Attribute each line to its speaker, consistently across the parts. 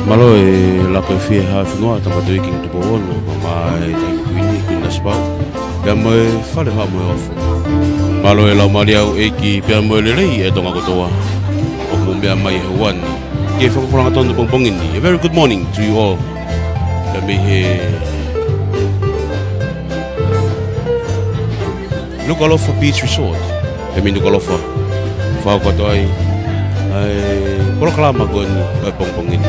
Speaker 1: Malo e la ko fie ha fingoa ta patu iking tu poolo mai te kuini kuna spa. Pea mo e fale ha mo e ofu. Malo e la mari au e ki pea mo le rei e tonga kotoa. O mo mea mai e wani. Ke whakawhoranga tonu pongpongini. A very good morning to you all. Pea me he Liku'alofa Beach Resort. Pea me Liku'alofa. Whakato ai. Ai poroklama koni e pongpongini.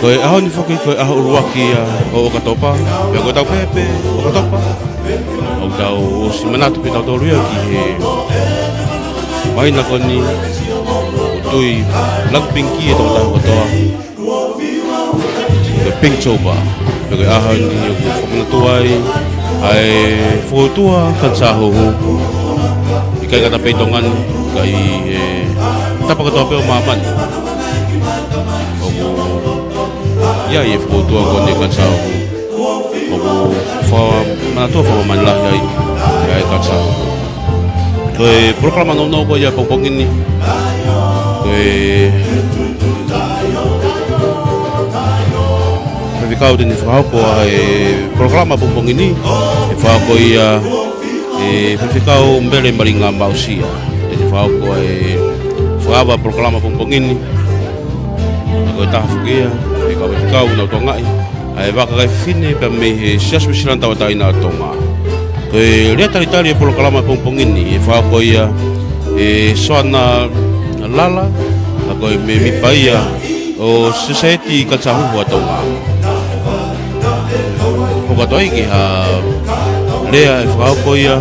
Speaker 1: Koe aho ni whaki, koe aho uruaki o Okatopa, pia koe tau pepe, Okatopa. Au tau o si manatu pi tau toruia ki he maina koni utui lagpinki e tau tau katoa. Koe Pinktober, pia koe aho ni o whakangatua ai whuotua kansahohu. Ikai kata peitongan, kai tapakatoa peo mamani. Ya ye foto ko ne kan sa ko fa mana to fa man la ai e kansahu. Koe proklama no ko ia pongpongini. Koe Fikau din whakako e programa pongpongini e whakako ia e fikau mbele maringa mausia e whakako e whakawa programa pongpongini ako e tahafukia e kau fikau na utongai e waka kai fine pa me he siasu silanta watai na Tonga e rea taritari e programa pongpongini e whakako ia e soana lala ako e me mipaia o society kansahu wa Tonga Pokatoi ki ha lea e whakako ia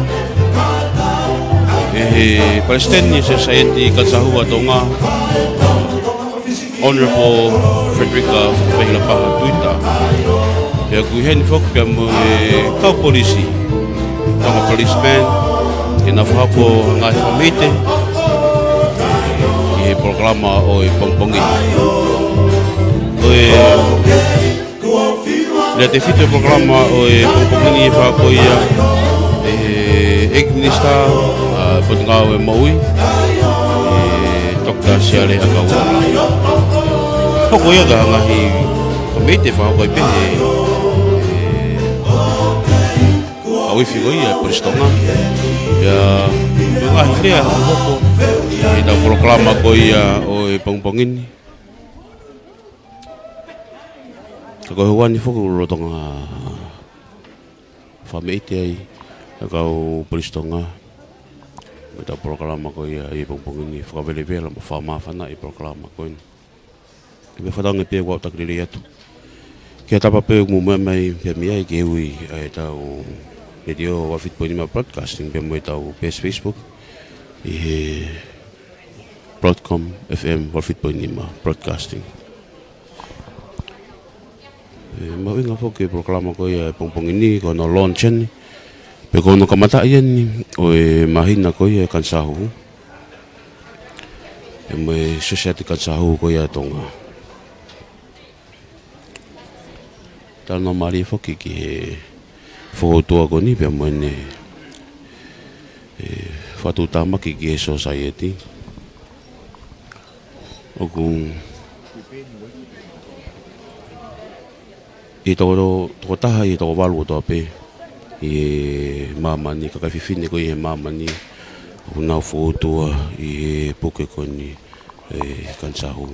Speaker 1: e Palestinian Society Kansahua Tonga Honourable Frederica whakawhehila Tuita e kui heni whakapia mo e kau polisi Tonga policeman e na whakako ngai whamite e programa o e pongpongi Le te fito programa o e pongpongini e whako ia e Egnista potengau e Moimoi e Dr. Siale a kaua. Hoko ia ka ngahi komite whako i pehe a wifi ko ia Tonga. Ia ngahi lea hoko e tau programa ko ia o e pongpongini. Ko huani foku lo Tonga famete ai kau Tonga meta programa ko ia i pongpongini whakawelewela ma whamawhana i programa ko ini me whatange pe wau takriri atu kia tapa pe mu mai pe miai ke ui ai tau radio wafit poinima broadcasting pe mo tau pes Facebook i he Broadcom FM wafit poinima broadcasting mau inga foke programa ko ia pongpongini ko no launch ni pe ko no kamata ia ni o e mahina ko ia kansahu e me society kansahu ko ia Tonga tano mari foke ki he foto ko ni pe mo ne fatu tama ki society o kung I toko taha I toko walu o toa pe I mamani kakawhiwhine ko I he mamani o nau whootua I he puke ko ni kansahu.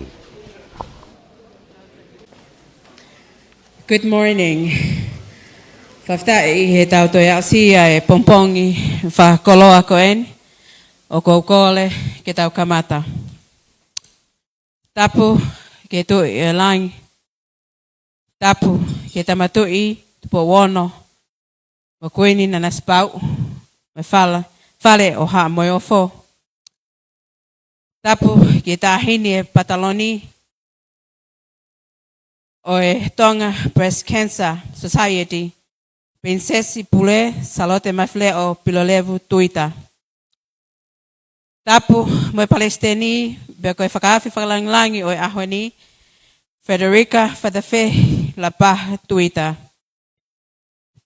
Speaker 2: Good morning. Whaftai he tau toi asia e pompongi whakoloa ko en o koukole ke tau kamata. Tapu ke tu e langi. Tapu ke tamatui tupo wono ma kuini na naspau me fale o ha moi o fo. Tapu ke tahini e pataloni o e Tonga Breast Cancer Society Princesi Pule Sālote Mafileʻo Pilolevu Tuita. Tapu mo Palestini be ko e whakaafi whakalangilangi o e ahoni Frederica whatafe la paha Tuita.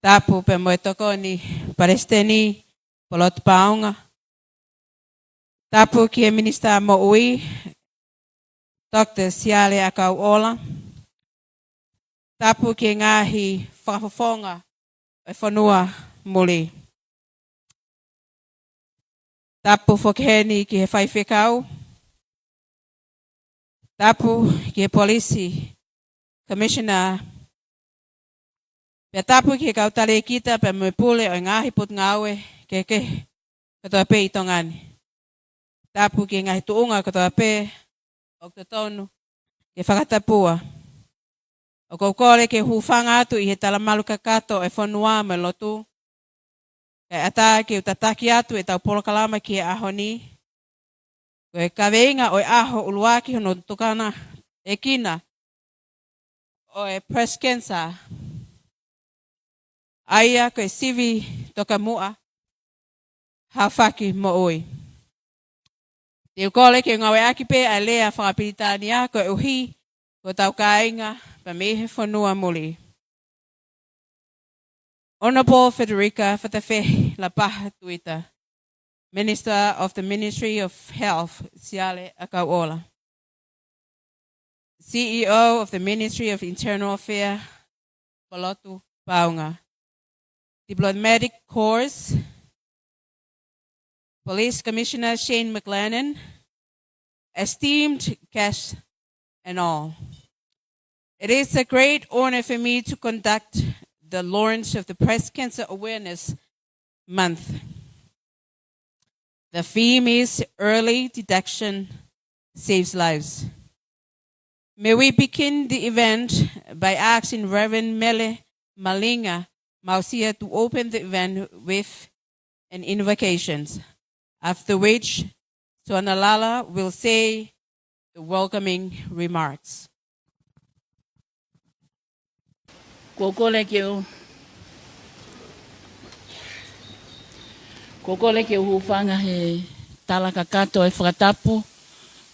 Speaker 2: Tapu pe mo toko ni Palestini polot paunga. Tapu ki e minista mo ui Dr. Siale a kau ola. Tapu ki ngahi whakafofonga e whanua muli. Tapu whakiheni ki he whaiwhekau. Tapu ki he polisi Commissioner Pea tapu ki kau tale kita pe me pule o ngahi put ngawe keke katoa pe I tongani. Tapu ki ngahi tuunga katoa pe o tonu ke whakatapua. O koukole ke hufanga atu I he talamalu kakato e whanua me lotu. Ke ata ki utataki atu e tau polokalama ki e ahoni. Koe kaweinga o e aho uluaki hono tukana e kina. O e breast cancer. Aia koe Sivi toka mua. Hawhaki mo oi. Te ukole ke ngawe aki pe a lea whakapitania koe uhi. Ko tau kāinga pa mehe whanua muli. Honourable Frederica Fatafe Lapah Tuita, Minister of the Ministry of Health, Siale Akaola. CEO of the Ministry of Internal Affairs, Latu Tonga. Diplomatic Corps, Police Commissioner Shane McLennan, esteemed guests and all. It is a great honor for me to conduct the launch of the Breast Cancer Awareness Month. The theme is Early Detection Saves Lives. May we begin the event by asking Reverend Mele Malinga Mausia to open the event with an invocation, after which Tuanalala will say the welcoming remarks.
Speaker 3: Kokole ke hufanga he talaka kato e whakatapu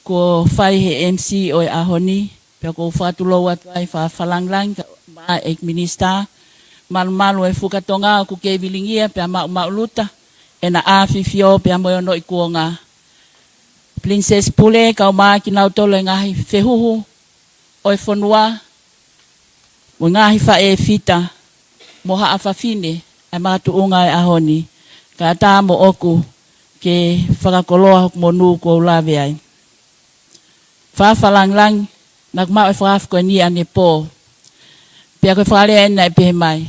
Speaker 3: ko whai he MC o e ahoni pia ko whatulo atu ai whawhalanglang ma e minister malu e whukatonga ku ke vilingia pia mauluta e na awhiwhio pia moe no i kuonga Princess Pule kau maa ki nau tolo e ngahi whehuhu o e whanua mo ngahi wha e fita moha a whawhine e mātu unga e ahoni ka tā mo oku ke whakakoloa mo nū ko Lave ai. Whawhalanglang nak mau e whawhaf ko ni ane pō. Pia koe whare ena e pehe mai.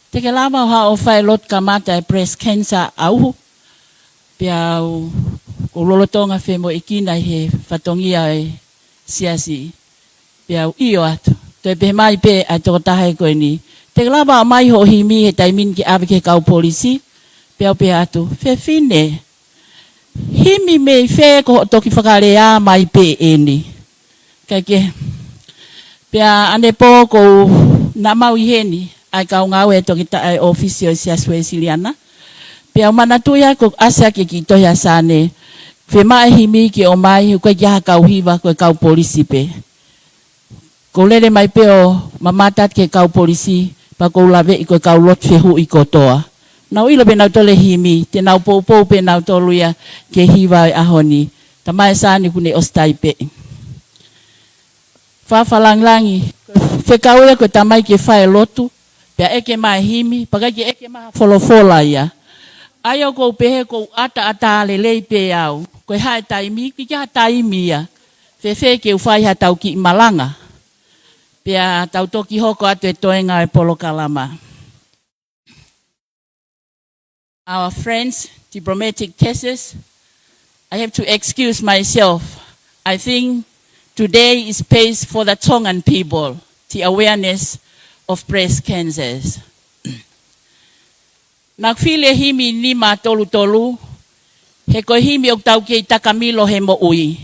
Speaker 3: Te ke lama ha o whai lot ka mata e breast cancer auhu. Pia o lolotonga whe mo ikina he whatongia e siasi. Pia o io atu. Te pehe mai pe ai toko tahe koe ni. Te ke lama o mai ho himi he taimin ki awe ke kau polisi. Pia pe atu, fe fine. Himi me fe ko toki whakare a mai pe eni. Kaike, pia ane po ko na mau i heni, ai kau ngau e toki ta ofisio si aswe siliana. Pia umana tuia ko asa ke ki toia sane, fe mai himi ki o mai, koe ki ha kau hiva, koe kau polisi pe. Ko lele mai pe o mamatat ke kau polisi, pa ko lave i koe kau lot fehu i kotoa. Nau ilo pe nau tole himi, te nau pou pe nau toluia ke hiwa e ahoni. Tamai sani kune ostai pe. Whawhalanglangi, whekauia ko tamai ke whae lotu, pia eke mai himi, pakaki eke maha wholofola ia. Aio kou pehe kou ata lelei pe au, koe hae taimi, ki ha taimi ia. Whewhe ke uwhai ha tau ki malanga. Pia tau toki hoko atu e toenga e polo kalama. Our friends, diplomatic cases, I have to excuse myself. I think today is space for the Tongan people, the awareness of breast cancers. Nakfile himi nima tolu, he ko himi ok tau ke takamilo he mo ui.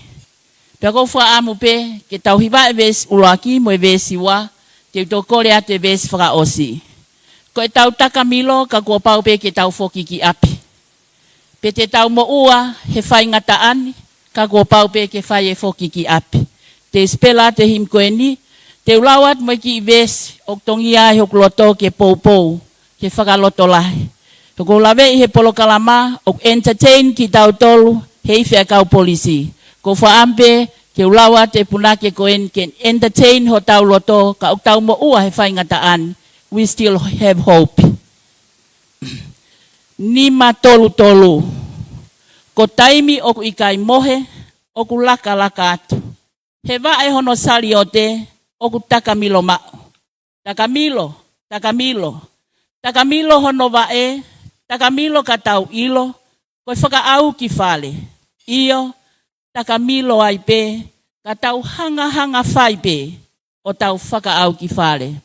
Speaker 3: Pia ko wha amu pe, ke tau hiwa e ves ulaki mo e ves iwa, te utokore ate ves whaka osi. Ko e tau takamilo ka kua pau pe ke tau foki ki api. Pe te tau mo ua he whai ngataan ka kua pau pe ke whai e foki ki api. Te spela te him koe ni, te ulawat mo ki ves ok tongia he okloto ke pou ke whakaloto lahi. Ko lawe he polo kalama ok entertain ki tau tolu he iwhea kau polisi. Ko whaampe ke ulawat te punake koen ke entertain ho tau loto ka ok tau mo ua he whai ngataan. We still have hope. Nima tolu. Ko taimi oku ikai mohe, oku laka atu. He vae hono Sālote, oku takamilo mao. Takamilo hono vae, takamilo katau ilo, koe whaka au ki whale. Iyo, takamilo ai pe, katau hanga whai pe, o tau whaka au ki whale.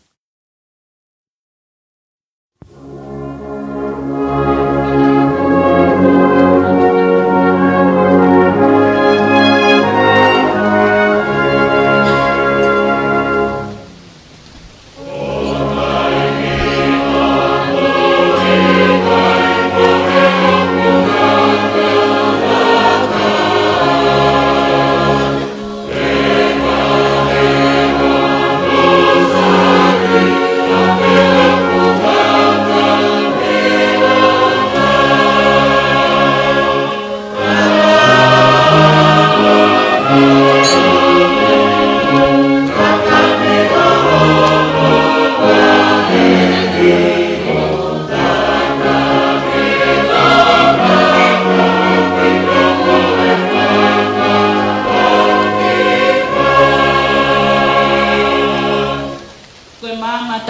Speaker 4: Leva,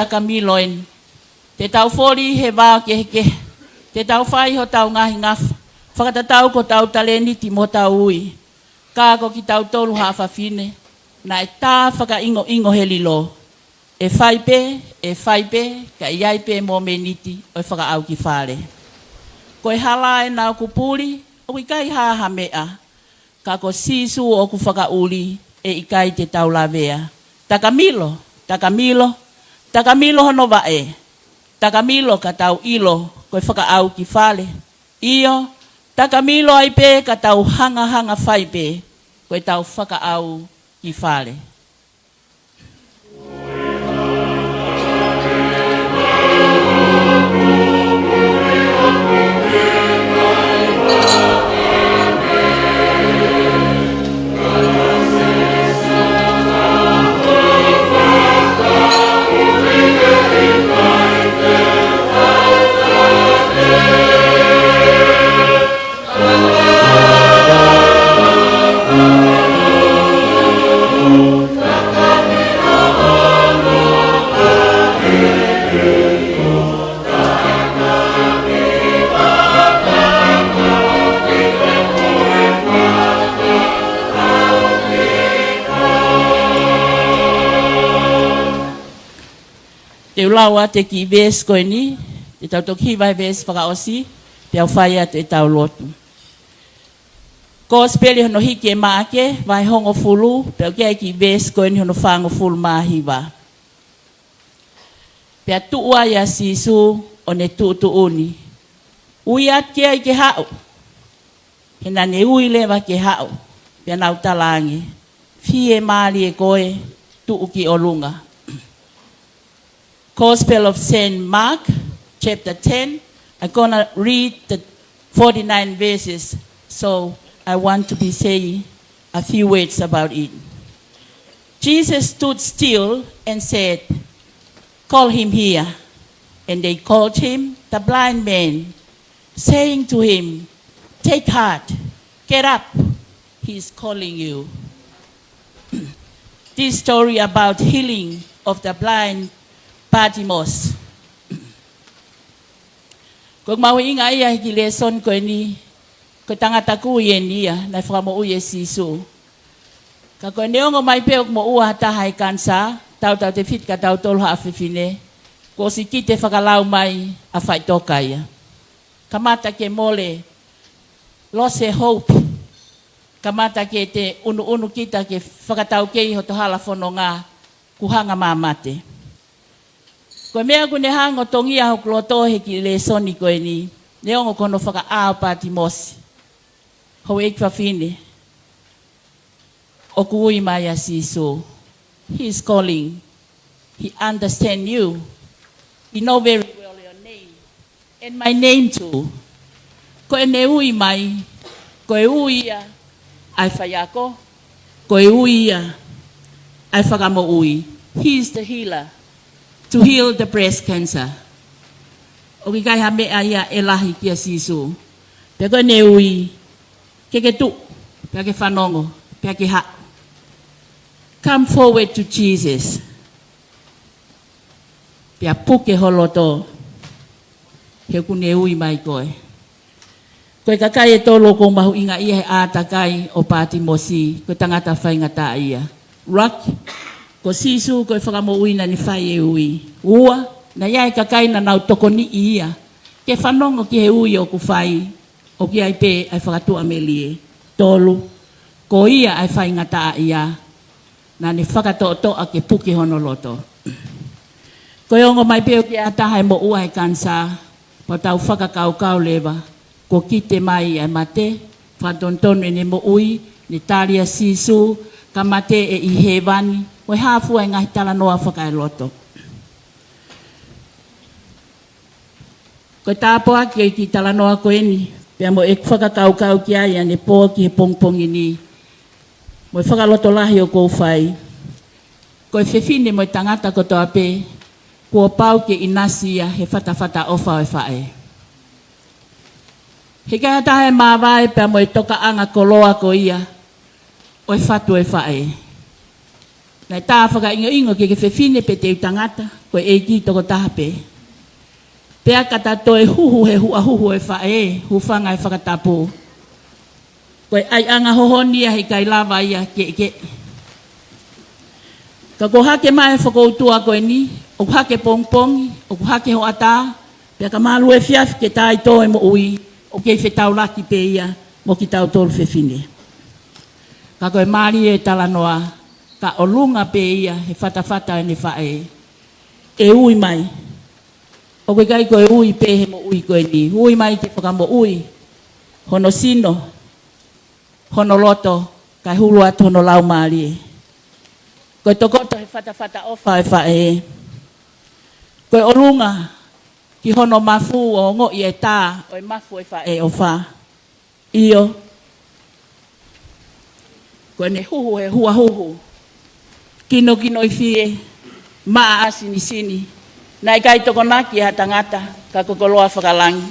Speaker 3: takamiloin. Te tau foli he wā ke heke. Te tau whai ho tau ngahi ngafa. Whakatatau ko tau taleniti mo tau ui. Kako ki tau tolu hawhawhine. Na e tā whaka ingo helilo. E whai pe, ka iai pe mo meniti o e whaka au ki whare. Ko e hala e nau kupuri, o i kai haha mea. Kako sisu o ku whaka uli, e i kai te tau lavea. Takamilo hono wae. Takamilo ka tau ilo, ko e whaka au ki whare. Iyo, takamilo ai pe ka tau hanga whai pe, ko e tau whaka au ki whare. Te ulaua te ki ves koe ni, te tau toki vai ves whakaosi, te au whaia te tau lotu. Ko speli hono hiki e maake, vai hongo fulu, pe au kia ki ves koe ni hono whango fulu mahiwa. Pea tuua ia sisu o ne tu uni. Ui at kia i ke hao. He nane ui lewa ke hao, pea nau talangi. Fie maali e koe, tuu ki o lunga. Gospel of St. Mark, chapter 10. I'm going to read the 49 verses, so I want to be saying a few words about it. Jesus stood still and said, "Call him here." And they called him, the blind man, saying to him, "Take heart, get up, he is calling you." This story about healing of the blind Patimos. Kung mauinga iya hiki lesson ko ni, ko Tongatapu yen iya, na whakamo uye sisu. Kako neongo mai peok mo ua tahai kansa, tau te fit ka tau tolu hawhiwhine, ko si kite whakalau mai a whaitoka ia. Kamata ke mole, lose hope. Kamata ke te unu kita ke whakatau kei ho to hala whono ngā kuhanga mamate. Ko mea kune hango tongia ho kloto he ki le soni koe ni, neongo kono whaka ao Patimosi. Ho ek whawhine. O kui mai a siso. He is calling. He understands you. He know very well your name. And my name too. Ko e ne ui mai. Ko e ui ia. Ai whaiako. Ko e ui ia. Ai whakamo ui. He is the healer. To heal the breast cancer. O ki kai hame aia e lahi kia sisu. Pea koe ne ui. Ke tu. Pea ke whanongo. Pea ke ha. Come forward to Jesus. Pea puke holoto. He kune ui mai koe. Koe kakai e tolo ko mahu inga ia he ātakai o Patimosi. Koe tangata whaingata ia. Rock. Ko sisu ko whakamo uina ni whai e ui. Ua, na iai kakai na nau toko ni ia. Ke whanongo ki he ui o ku whai. O ki ai pe ai whakatua me lie. Tolu. Ko ia ai whai ngata ia. Na ni whakatoa ke puki honoloto. Ko ongo mai pe o ki atahai mo ua he kansa. Po tau whakakau Leva. Ko kite mai ai mate. Whantontonu ne mo ui. Ni talia sisu. Ka mate e i hewani. Oi hafu e ngahi tala noa whakai loto. Ko tāpoa ki tala noa koe ni. Pea mo e whakakau ki aia ne pō ki he pongpongi ni. Mo e whakaloto lahi o kou whai. Ko e whewhine mo e tangata ko toa pe. Kua pau ke inasi ia he whatawhata ofa o e whae. He kai atahe mawai pea mo e toka anga koloa ko ia. O e whatu e whae. Nai tā whakaingo ke whewhine pe te utangata, koe e ki toko taha pe. Pea kata toe huhu he huahuhu e whae, hufanga e whakatapu. Koe ai anga hohonia he kai lava ia ke. Ka ko hake mai whakoutua koe ni, o hake pongpongi, o hake ho ata, pea ka malu e fiaf ke tai tō e mo ui, o kei whetau laki pe ia, mo ki tau tōru whewhine. Ka koe mari e talanoa, ka o lunga pe ia, he whatawhata e ne whae, e ui mai. O koe kai koe ui pe he mo ui koe ni, ui mai te whakamo ui, hono sino, hono loto, kai hulu atu hono lau mari e. Koe tokoto he whatawhata ofa e whae. Koe o lunga, ki hono mafu o ngo i e tā, o e mafu e whae o wha. Iyo. Koe ne huhu he hua huhu. Kino i fie, maa asini sini. Nai kai toko naki ha tangata, ka kokoloa whakalangi.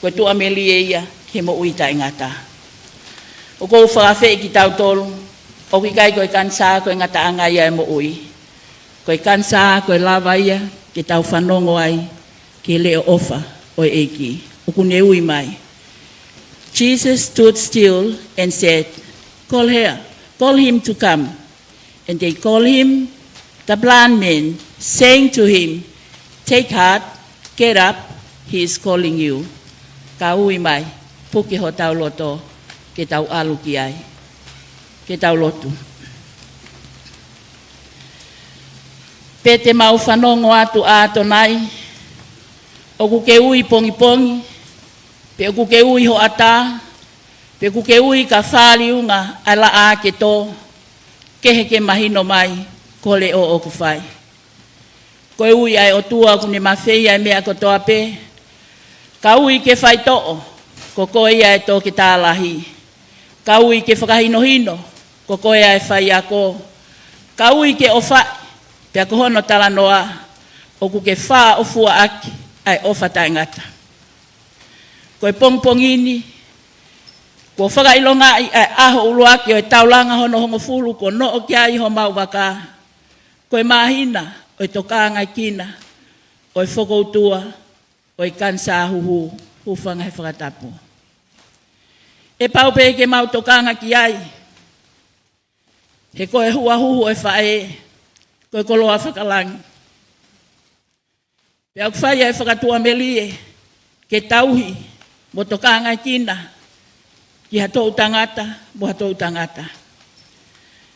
Speaker 3: Koe tu ameli e ia, ke mo uita i ngata. O kou whakawhi ki tau tolu, o ki kai koe kansa, koe ngata anga ia e mo ui. Koe kansa, koe lava ia, ke tau whanongo ai, ke leo ofa, o e eki. O kune ui mai. Jesus stood still and said, call him to come. And they call him, the blind man, saying to him, take heart, get up, he is calling you. Ka ui mai, puki ho tau loto, ke tau alu ki ai, ke tau lotu. Pe te mau whanongo atu ato nai, o kuke ui pongi, pe o kuke ui ho ata, pe kuke ui ka whaliunga ala a ke tō, kehe ke mahino mai, ko le o ku whai. Koe ui ai o tua kune mawhei ai mea kotoa pe, ka ui ke whai to'o, ko koe ai tō ke tālahi. Ka ui ke whakahinohino, ko koe ai whai ako. Ka ui ke o whai, pea ko hono talanoa, o ku ke wha o fua aki, ai ofa taingata. Koe pongpongini, ko whakailonga ai aho uluaki o e taulanga hono hongo fulu, ko no o kia iho mau waka. Koe mahina, o e toka ngai kina, o e whakoutua, o e kansa huhu, hufanga he whakatapu. E paupe ke mau toka ngai ki ai, he koe hua huhu e whae, koe koloa whakalangi. Pea kwhai e whakatua melie, ke tauhi, mo toka ngai kina, ki hatou tangata, mo hatou tangata.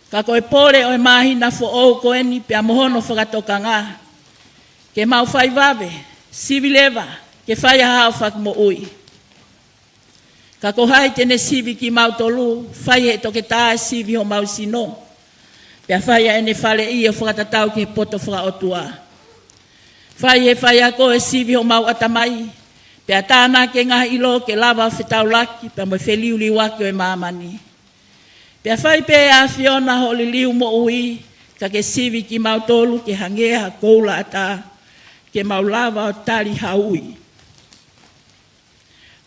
Speaker 3: Ka koe pore o e mahina fo ou koe ni, pea mohono whakatoka ngā. Ke mau whai Vave, Sivi Leva, ke whai ahau whak mo ui. Ka ko hai tene Sivi ki mau tolu, whai he toke tā Sivi ho mau sino. Pea whai a ene whale i o whakatatau ki he poto whakaotua. Whai he whai a koe Sivi ho mau atamai, pea tāna ke ngā ilo ke lava whetau laki, pea mo wheliuli waki o e mamani. Pea whai pe a Fiona ho li liu mo ui, ka ke Sivi ki mau tolu ke hangea koula ata, ke mau lava o tari haui.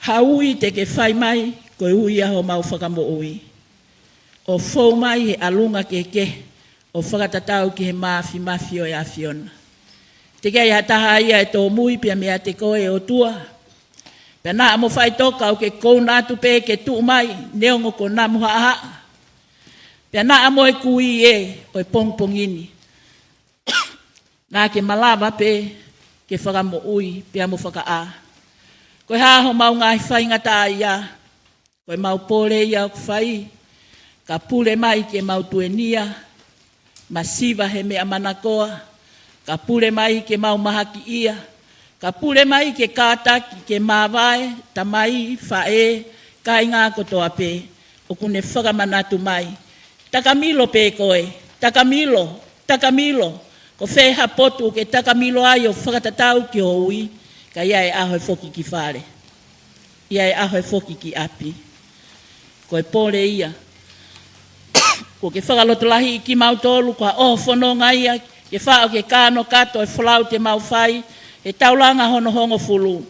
Speaker 3: Haui te ke whai mai, koe ui aho mau whakamo ui. O whau mai he alunga ke, o whakatatau ki he mafi o e a Fiona. Te kei hataha ia e tō mui pia mea te koe o tua. Pea nā mo whai toka o ke kou nātu pe ke tu mai, neongo ko nā muha aha. Pea nā mo e kui e, o e pongpongini. Nā ke malama pe, ke whakamo ui, pia mo whaka a. Koe haho mau ngai whai ngata ia, koe mau pole ia o whai, ka pule mai ke mau tuenia, masiva he mea manakoa, ka pule mai ke mau mahaki ia, ka pule mai ke kātaki ke māwae, tamai, whae, kai ngā kotoa pe, o kune whakamanatu mai. Takamilo pe koe, takamilo, ko wheha potu ke takamilo ai o whakatatau ki hui, ka ia e aho e whoki ki whare. Ia e aho e whoki ki api. Koe pole ia. Ko ke whakalotolahi ki mau tolu, ko o whanonga ia, ke whao ke kāno kato e whalau te mau whai, e taulanga hono hongo fulu.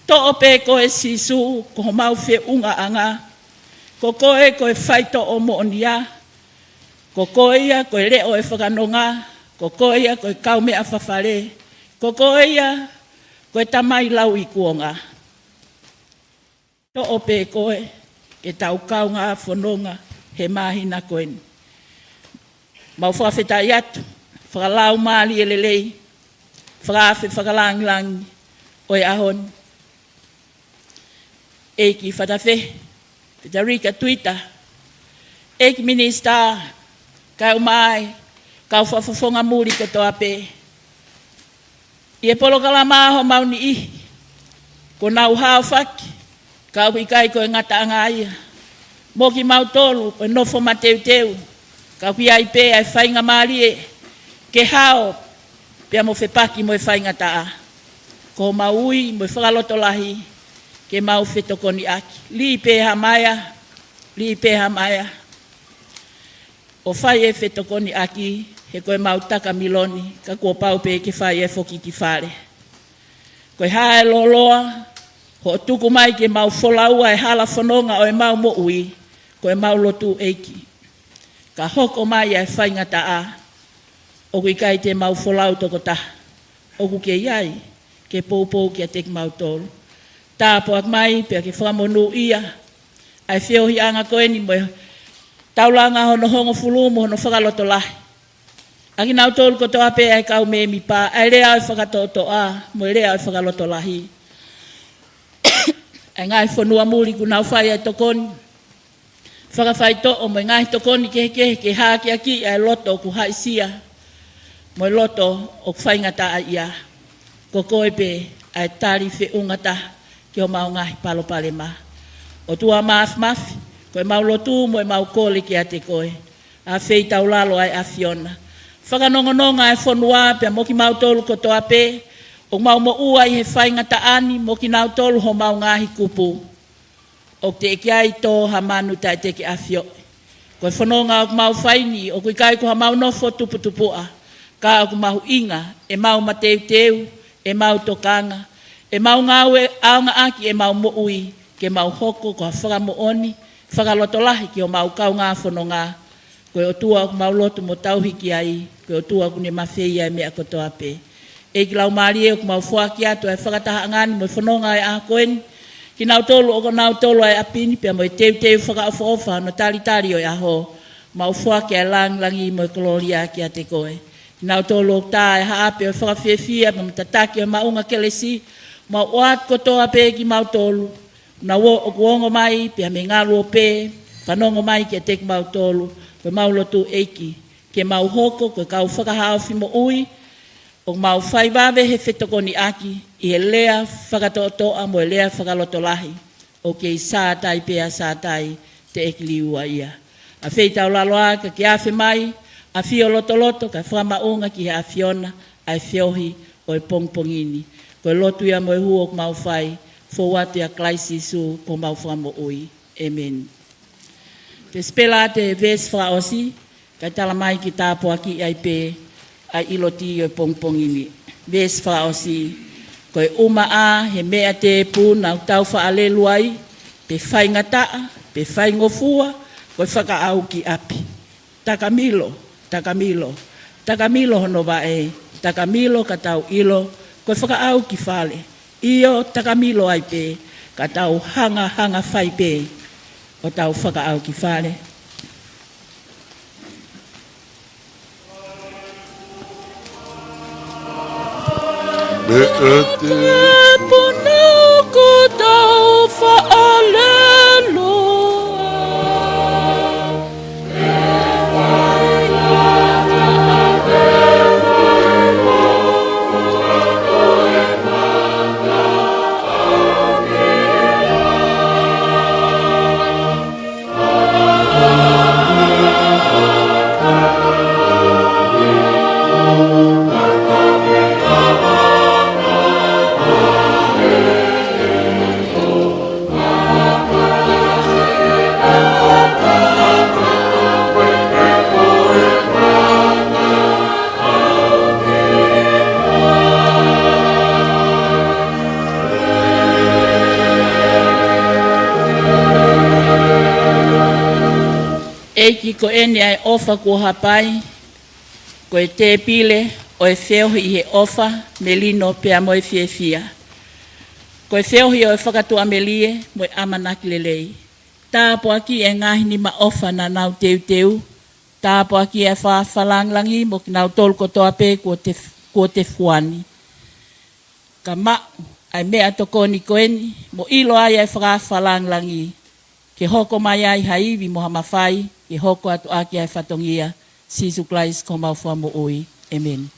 Speaker 3: To ope koe sisu, ko mau whe unga anga, ko koe koe whai to o mo onia, Ko koia, ko leo e whakanonga, ko koia, ko kaume a whawhare, ko koia, ko tamai lau I kuonga. To ope koe, ke tau kaunga whanonga, he mahina koen. Mau whawhetai atu, whakalau maali e lelei, whakawhi whakalangilangi, oi ahon. Eki whatawhe, Frederica Tuita, eki minister, kau mai, kau whawhawhonga muri katoa pe. Ie polo kalamaho mauni ihi, ko nau hao whaki, kau ikai koe ngata anga ia. Moki mau tolu, koe nofo mateu teu, kau ki ai pe ai whainga maari e, ke hao, pia mo whepaki mo e whainga taa. Ko maui mo e whakaloto lahi, ke mau whetokoni aki. Li peha maya. O whai e whetokoni aki, he koe mau taka miloni, ka kua pau pe ke whai e whoki ki whare. Koe hae loloa, ho tuku mai ke mau wholaua e hala whanonga o e mau mo ui, koe mau lotu eiki. Ka hoko mai e whainga taa, o kui kai te mau wholau toko taha. O ku ke iai, ke poupou ki a te mau tolu. Tāpo ak mai, pia ke whamonu ia, ai whiohi anga koeni mo taulanga hono hongo fulumu hono whakaloto lahi. Aki nau tolu ko toa pe ai kau me mi pā, ai rea ai whakatoto a, mo rea ai whakaloto lahi. Ai ngai whanua muri ku nau whai ai tokoni. Whakawhai to o mo ngai tokoni ke hāki aki ai loto ku haisia. Mo loto o whaingata ai ia. Ko koe pe ai tari whi ungata ki o mau ngahi palo pale ma. O tua mafi, koe mau lotu mo e mau kole ki a te koe. A whei tau lalo ai a Fiona. Whakanongononga ai whanua pe mo ki mau tolu ko toa pe. O mau mo ua I he whaingata ani mo ki nau tolu ho mau ngahi kupu. O te eki ai tō ha manu tai te ki a Fio. Koe whanonga o mau whaini o kui kai ko ha mau nofo tuputupua. Ka o mau inga e mau mateu teu, e mau tokanga. E mau ngawe aonga aki e mau mo ui, ke mau hoko ko whakamo oni, whakaloto lahi ki o mau kau ngā whanonga. Koe o tua o mau lotu mo tauhiki ai, koe o tua o ne mawhei ai mea kotoa pe. E ki lau maari e o mau whuaki atu ai whakataha ngani mo whanonga ai a koen. Ki nau tolu o ko nau tolu ai apini, pia mo e teu whakaofa no tari o i aho. Mau whuaki ai langi mo e koloria ki a te koe. Ki nau tolu o tā e haape o whakawhiawhia, mo tataki o maunga kelesi, ma oat kotoa pe ki mau tolu. Na o kuongo mai, pia me ngalu o pe, whanongo mai ki a tek mau tolu, koe mau lotu eiki, ke mau hoko, koe kau whakahao whimo ui, o mau whai Vave he whetokoni aki, I he lea whakatotoa mo e lea whakaloto lahi, o ke I sātai pea sātai te eki liua ia. A whei tau laloa ka ki awhi mai, a whio loto, ka whamaunga ki he a Fiona, ai whiohi o e pongpongini. Koe lotu ia mo e huo mau whai, fōwatu ia klaisi su ko mau whamo ui. Amen. Te spela te ves whaosi, kai tala mai ki tāpo aki ai pe, ai iloti o pongpongini. Ves whaosi, koe uma a he mea te pūna u tau whaalelu ai, pe whai ngataa, pe whai ngofua, koe whakaau ki api. Takamilo hono wae, takamilo ka tau ilo, koe whakaau ki whale. Io takamilo ai pe, ka tau hanga whai pe, o tau whakaau ki whale. Te puna ko tau whaalelo. Eiki ko ene ai ofa ko hapai, ko e te pile o e wheohi i he ofa me lino pea mo e whiewhia. Ko e wheohi o e whakatua me lie mo e amanaki lelei. Tāpo aki e ngahi ni ma ofa na nau teu teu, tāpo aki e whawhalanglangi mo ki nau tolu kotoa pe ko te fuani. Ka mau ai mea tokoni koeni mo ilo ai e whawhalanglangi. Ke hoko mai ai haiwi moha mawhai, ke hoko atu aki ai whatongia, Sisu Klais ko maufua mo oi. Amen.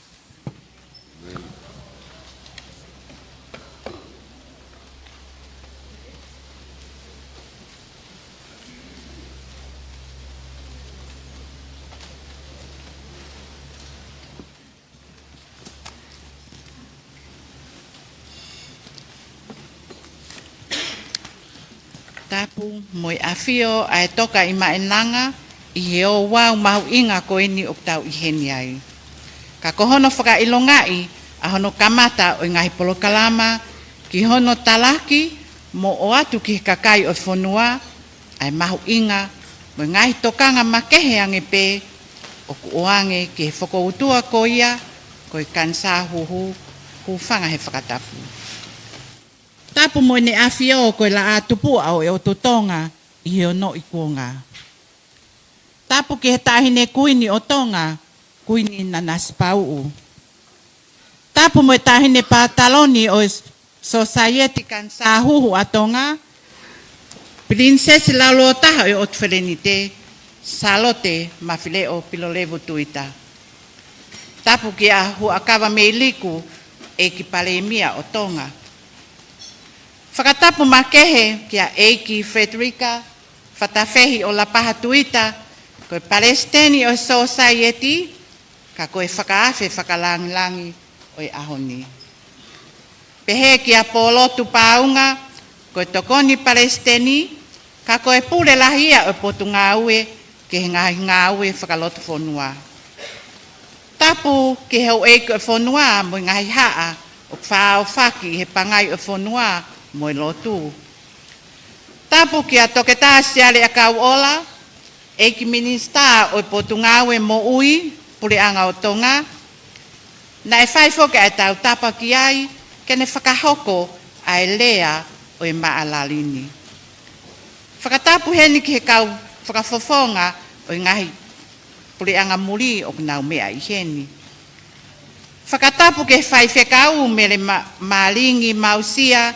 Speaker 4: Tapu moi afio ai toka I maenanga I he o wau mahu inga ko eni o tau I heni ai. Ka kohono whakailongai a hono kamata o ngahi polokalama ki hono talaki mo o atu ki kakai o whonua ai mahu inga mo ngahi tokanga makehe ange pe o kuoange ki he whakoutua ko ia ko I kansa huhu whanga he whakatapu. Tapu mo ne afio ko la atupu au e o Tonga I he ono I kuonga. Tapu ki he tahine kuini o Tonga, kuini na naspau. Tapu mo tahine pataloni o society kan sahuhu a Tonga, Princess Lalota o Frederica, Sālote, Mafileʻo, Pilolevu, Tuita. Tapu ki a huakawa me liku e ki palemia o Tonga. Whakatapu makehe ki a eiki Frederica, whatawhehi o lapaha Tuita, koe Palestini o society, ka koe whakaafe whakalangilangi o I ahoni. Pehe ki a polotu paunga, koe tokoni Palestini, ka koe pule lahia o potu ngāue, ke he ngāue whakalotu whonua. Tapu ki heu eiko o whonua mo ngahi haa, o whao whaki he pangai o whonua, mo lotu. Tapu ki a toketa siale a kau ola, e ki minista o potu ngāwe mo ui, pule anga o Tonga, na e whaifoke ai tau tapa ki ai, kene whakahoko ai lea o e maalalini. Whakatapu heni ki he kau whakafofonga o ngahi pule anga muri o nau mea I heni. Whakatapu ke whaifekau mele maalingi mausia,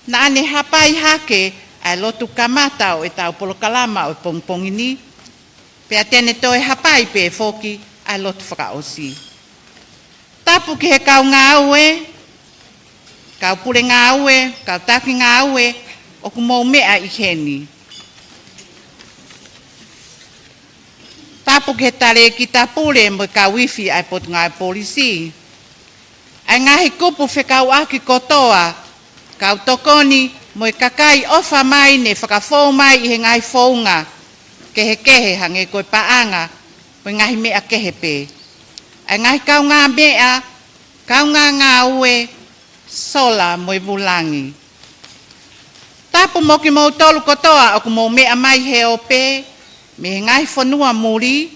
Speaker 4: na ane hapai hake ai lotu kamata o e tau polokalama o pongpongini, pe atene toe hapai pe foki ai lotu whakaosi. Tapu ki he kau ngāue, kau pule ngāue, kau taki ngāue, o kumou mea I heni. Tapu ki he tare ki ta pule mo ka wifi ai potu ngai polisi. Ai ngahi kupu whekau aki kotoa, kau tokoni mo kakai ofa mai ne whakafou mai I he ngai founga, kehe hange koe paanga, mo ngahi mea kehe pe. Ai ngahi kau ngā mea, kau ngā ue, sola mo vulangi. Tapu mo ki mo tolu kotoa o ku mo mea mai he o pe, me he ngai whanua muri,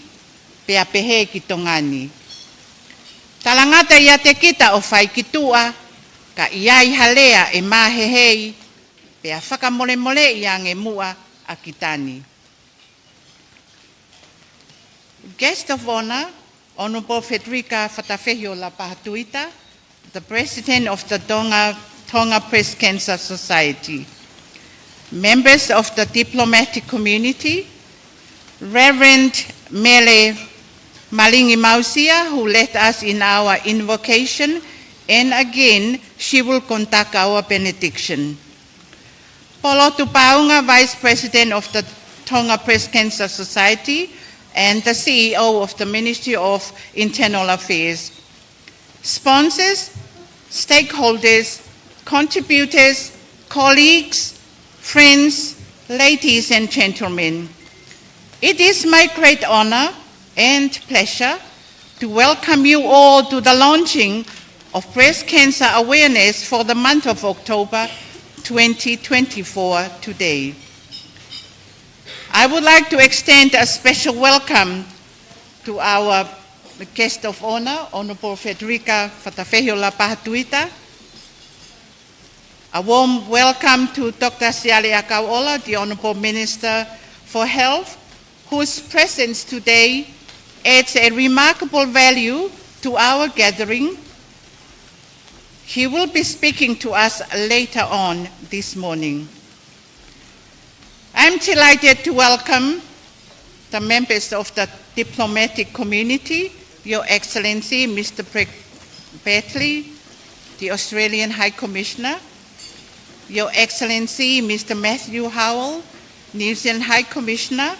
Speaker 4: pe a pehe ki tongani. Talangata ia te kita o whai ki tua, ka iai halea e mahehei, pe a whakamole I ange mua a kitani. Guest of honor, Honourable Frederica Whatawhehio Lapaha Tuita, the President of the Tonga Breast Cancer Society, members of the diplomatic community, Reverend Mele Malingi Mausia, who led us in our invocation, and again, she will conduct our benediction. Polotu Paunga, Vice President of the Tonga Breast Cancer Society, and the CEO of the Ministry of Internal Affairs. Sponsors, stakeholders, contributors, colleagues, friends, ladies and gentlemen. It is my great honor and pleasure to welcome you all to the launching of Breast Cancer Awareness for the month of October 2024 today. I would like to extend a special welcome to our guest of honor, Honourable Frederica Tuita. A warm welcome to Dr. Liku'alofa, the Honourable Minister for Health, whose presence today adds a remarkable value to our gathering. He will be speaking to us later on this morning. I'm delighted to welcome the members of the diplomatic community, Your Excellency Mr. Betley, the Australian High Commissioner, Your Excellency Mr. Matthew Howell, New Zealand High Commissioner,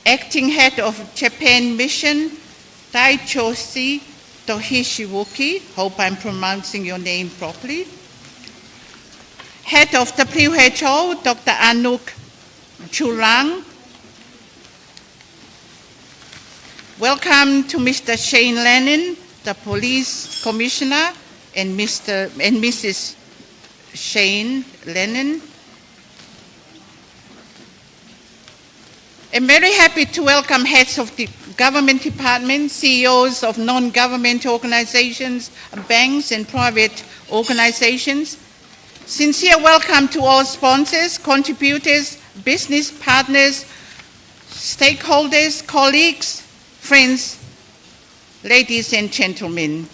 Speaker 4: Acting Head of Japan Mission, Taichosi Tohishiwuki, hope I'm pronouncing your name properly, Head of the WHO, Dr. Anouk Churang. Welcome to Mr. Shane Lennon, the Police Commissioner, and Mrs. Shane Lennon. I'm very happy to welcome heads of the government departments, CEOs of non-government organizations, banks and private organizations. Sincere welcome to all sponsors, contributors, business partners, stakeholders, colleagues, friends, ladies and gentlemen.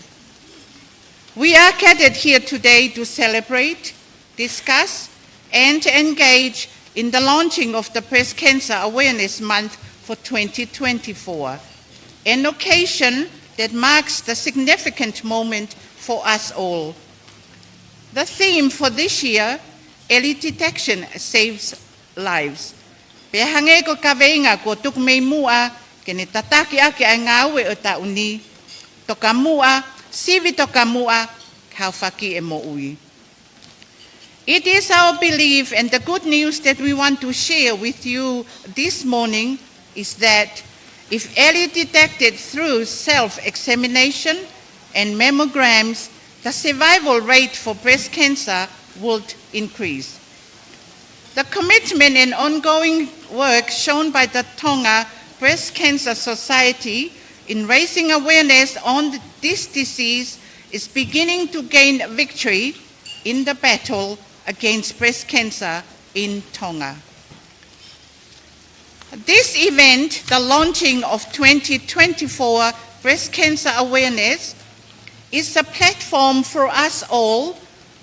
Speaker 4: We are gathered here today to celebrate, discuss, and engage in the launching of the Breast Cancer Awareness Month for 2024, an occasion that marks the significant moment for us all. The theme for this year, Early Detection Saves Lives. Pehange ko kaveinga ko tuk mei mua, kene tataki ake ai ngawe o tauni, toka mua, Sivi toka mua, kaufaki e mo ui. It is our belief, and the good news that we want to share with you this morning is that if early detected through self-examination and mammograms, the survival rate for breast cancer would increase. The commitment and ongoing work shown by the Tonga Breast Cancer Society in raising awareness on this disease is beginning to gain victory in the battle against breast cancer in Tonga. This event, the launching of 2024 Breast Cancer Awareness, is a platform for us all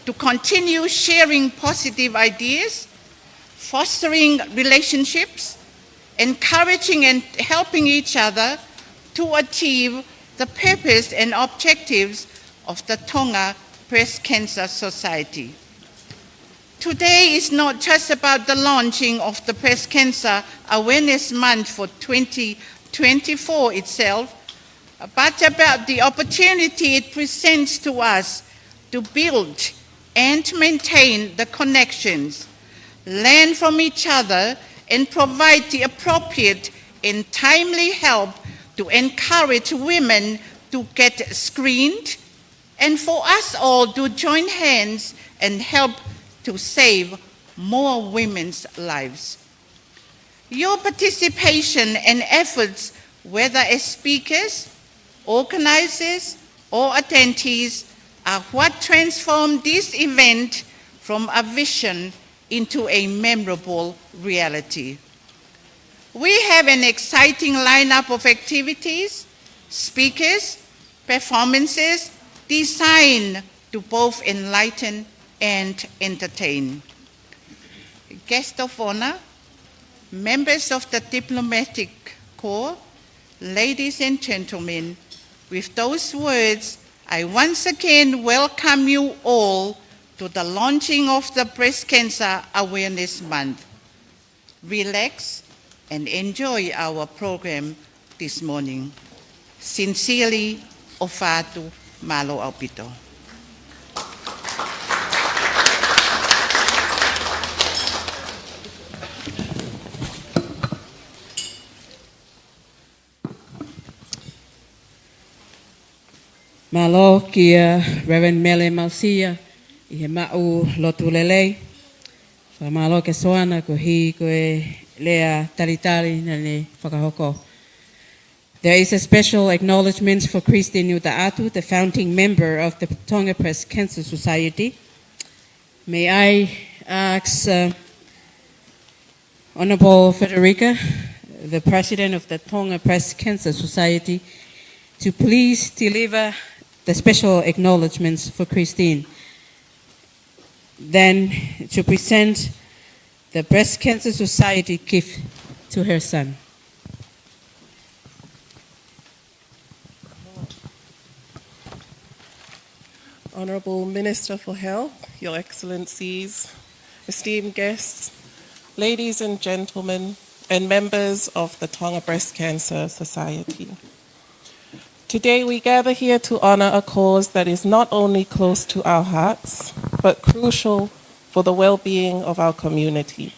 Speaker 4: to continue sharing positive ideas, fostering relationships, encouraging and helping each other to achieve the purpose and objectives of the Tonga Breast Cancer Society. Today is not just about the launching of the Breast Cancer Awareness Month for 2024 itself, but about the opportunity it presents to us to build and maintain the connections, learn from each other, and provide the appropriate and timely help to encourage women to get screened, and for us all to join hands and help to save more women's lives. Your participation and efforts, whether as speakers, organizers, or attendees, are what transformed this event from a vision into a memorable reality. We have an exciting lineup of activities, speakers, performances designed to both enlighten and entertain. Guests of honor, members of the diplomatic corps, ladies and gentlemen, with those words, I once again welcome you all to the launching of the Breast Cancer Awareness Month. Relax and enjoy our program this morning. Sincerely, Ofatu Malo Aupito.
Speaker 2: Malo kia Reverend Mele Malsia i he mau lotu lelei. Wha malo ke soana ko hi ko e lea talitali na le whakahoko. There is a special acknowledgement for Christine Tongatatu, the founding member of the Tonga Breast Cancer Society. May I ask Honourable Frederica, the president of the Tonga Breast Cancer Society, to please deliver the special acknowledgements for Christine. Then to present the Breast Cancer Society gift to her son.
Speaker 5: Honourable Minister for Health, Your Excellencies, esteemed guests, ladies and gentlemen, and members of the Tonga Breast Cancer Society. Today we gather here to honour a cause that is not only close to our hearts, but crucial for the well-being of our community.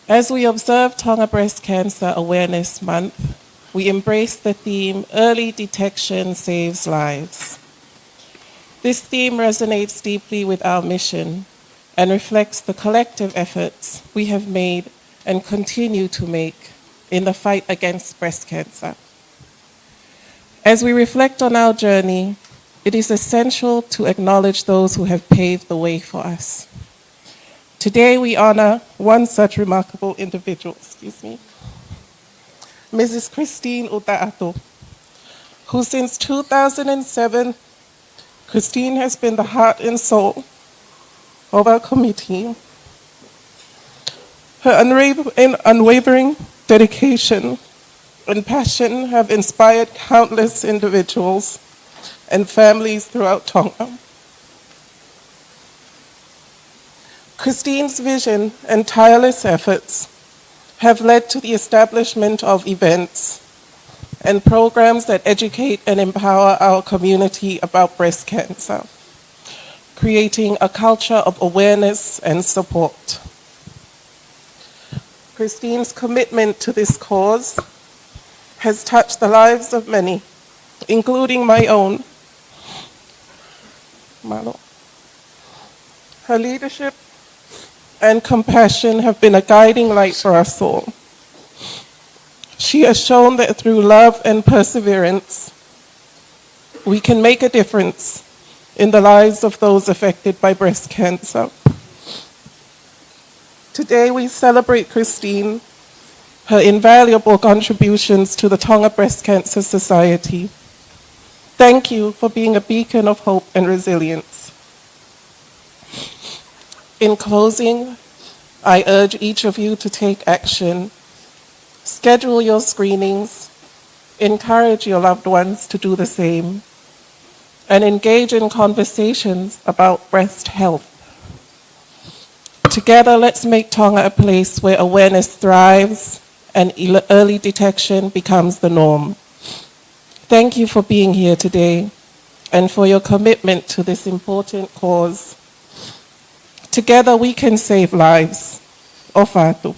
Speaker 5: As we observe Tonga Breast Cancer Awareness Month, we embrace the theme, Early Detection Saves Lives. This theme resonates deeply with our mission and reflects the collective efforts we have made and continue to make in the fight against breast cancer. As we reflect on our journey, it is essential to acknowledge those who have paved the way for us. Today we honor one such remarkable individual, Mrs. Christine Tongatatu, who since 2007, Christine has been the heart and soul of our committee. Her unwavering dedication and passion have inspired countless individuals and families throughout Tonga. Christine's vision and tireless efforts have led to the establishment of events and programs that educate and empower our community about breast cancer, creating a culture of awareness and support. Christine's commitment to this cause has touched the lives of many, including my own. Her leadership and compassion have been a guiding light for us all. She has shown that through love and perseverance, we can make a difference in the lives of those affected by breast cancer. Today we celebrate Christine, her invaluable contributions to the Tonga Breast Cancer Society. Thank you for being a beacon of hope and resilience. In closing, I urge each of you to take action. Schedule your screenings, encourage your loved ones to do the same, and engage in conversations about breast health. Together, let's make Tonga a place where awareness thrives and early detection becomes the norm. Thank you for being here today and for your commitment to this important cause. Together we can save lives. Ofatu.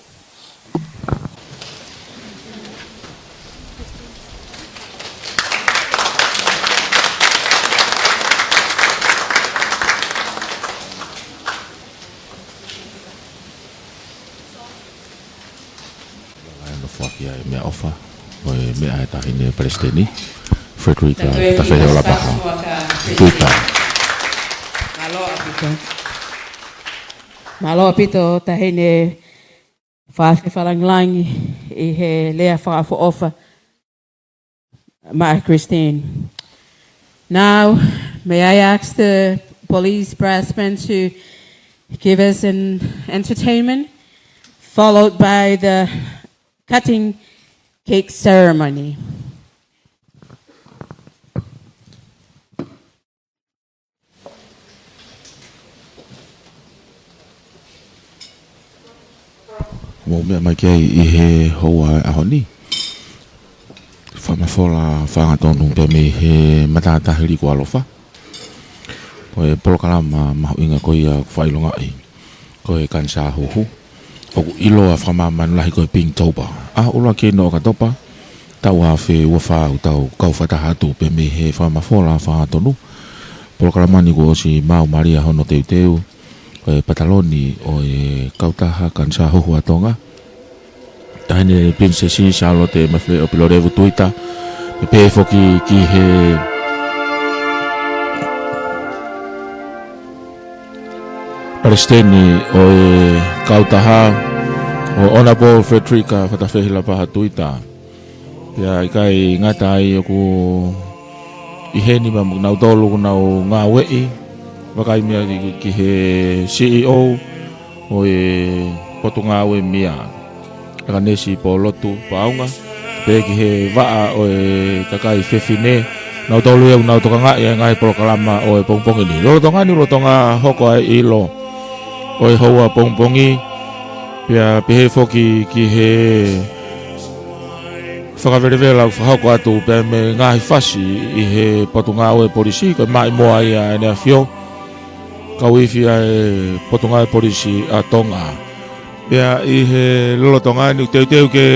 Speaker 1: Mea ofa, oi mea e tahine Palestini, Frederica, tawhene o lapaha, Tuita.
Speaker 2: Malo apito tahine whawhiwharanglangi I he lea whakawhoofa Ma'a Christine. Now, may I ask the police brassmen to give us an entertainment, followed by the cutting cake ceremony.
Speaker 1: Mo mea mai kia I he hoa ahoni. Whamafola whangatonu pe me he matatahi Liku'alofa. Koe polokalama mahu inga koe a whailonga I. Koe kansa hohu. Oku ilo a whamamanu lahi koe ping taupa. A ula ke no ka topa. Tau a whe ua whau tau kau whatahatu pe me he whamafola whangatonu. Polokalama ni ko si Mau Maria hono teu teu. Koe pataloni o e kautaha kansa hohu a Tonga.
Speaker 6: tahine princesi Sālote Mafileʻo Pilolevu Tuita pe foki ki he Palestini o e kautaha o Honourable Frederica whatawhehi lapaha Tuita. Pia ikai ngata ai oku iheni ma nau tolu nau ngā wei. Wakai mea ki he CEO o e potu ngā we mea. Aka nesi po lotu paunga. Pe ki he waa o e kakai whewhine. Nau tolu e nau toka ngā e ngai polo kalama o e pongpongi ni. Lolo tonga ni lo tonga hoko ai ilo. O e hoa pongpongi. Pia pehe foki ki he whakawerewere lau whahoko atu pe me ngahi whasi i he potu ngā oe polisi ko mai moa ia e nea whio kauiwhi e potu ngā oe polisi a Tonga pia i he lolo tonga ni teu ke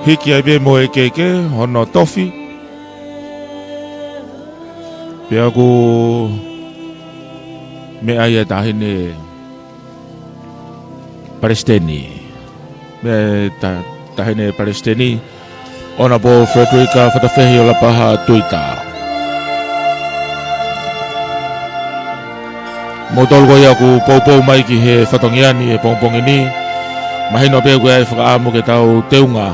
Speaker 6: hiki ai be moe keke hono tofi pia ku me ai e tahine Palestini me tahine Palestini Honourable Frederica whatawhehi o lapaha Tuita. Motol ko ia ku pou mai ki he whatongiani e pongpongi ni. Mahino pēu ko ai whakaamu ke tau teunga.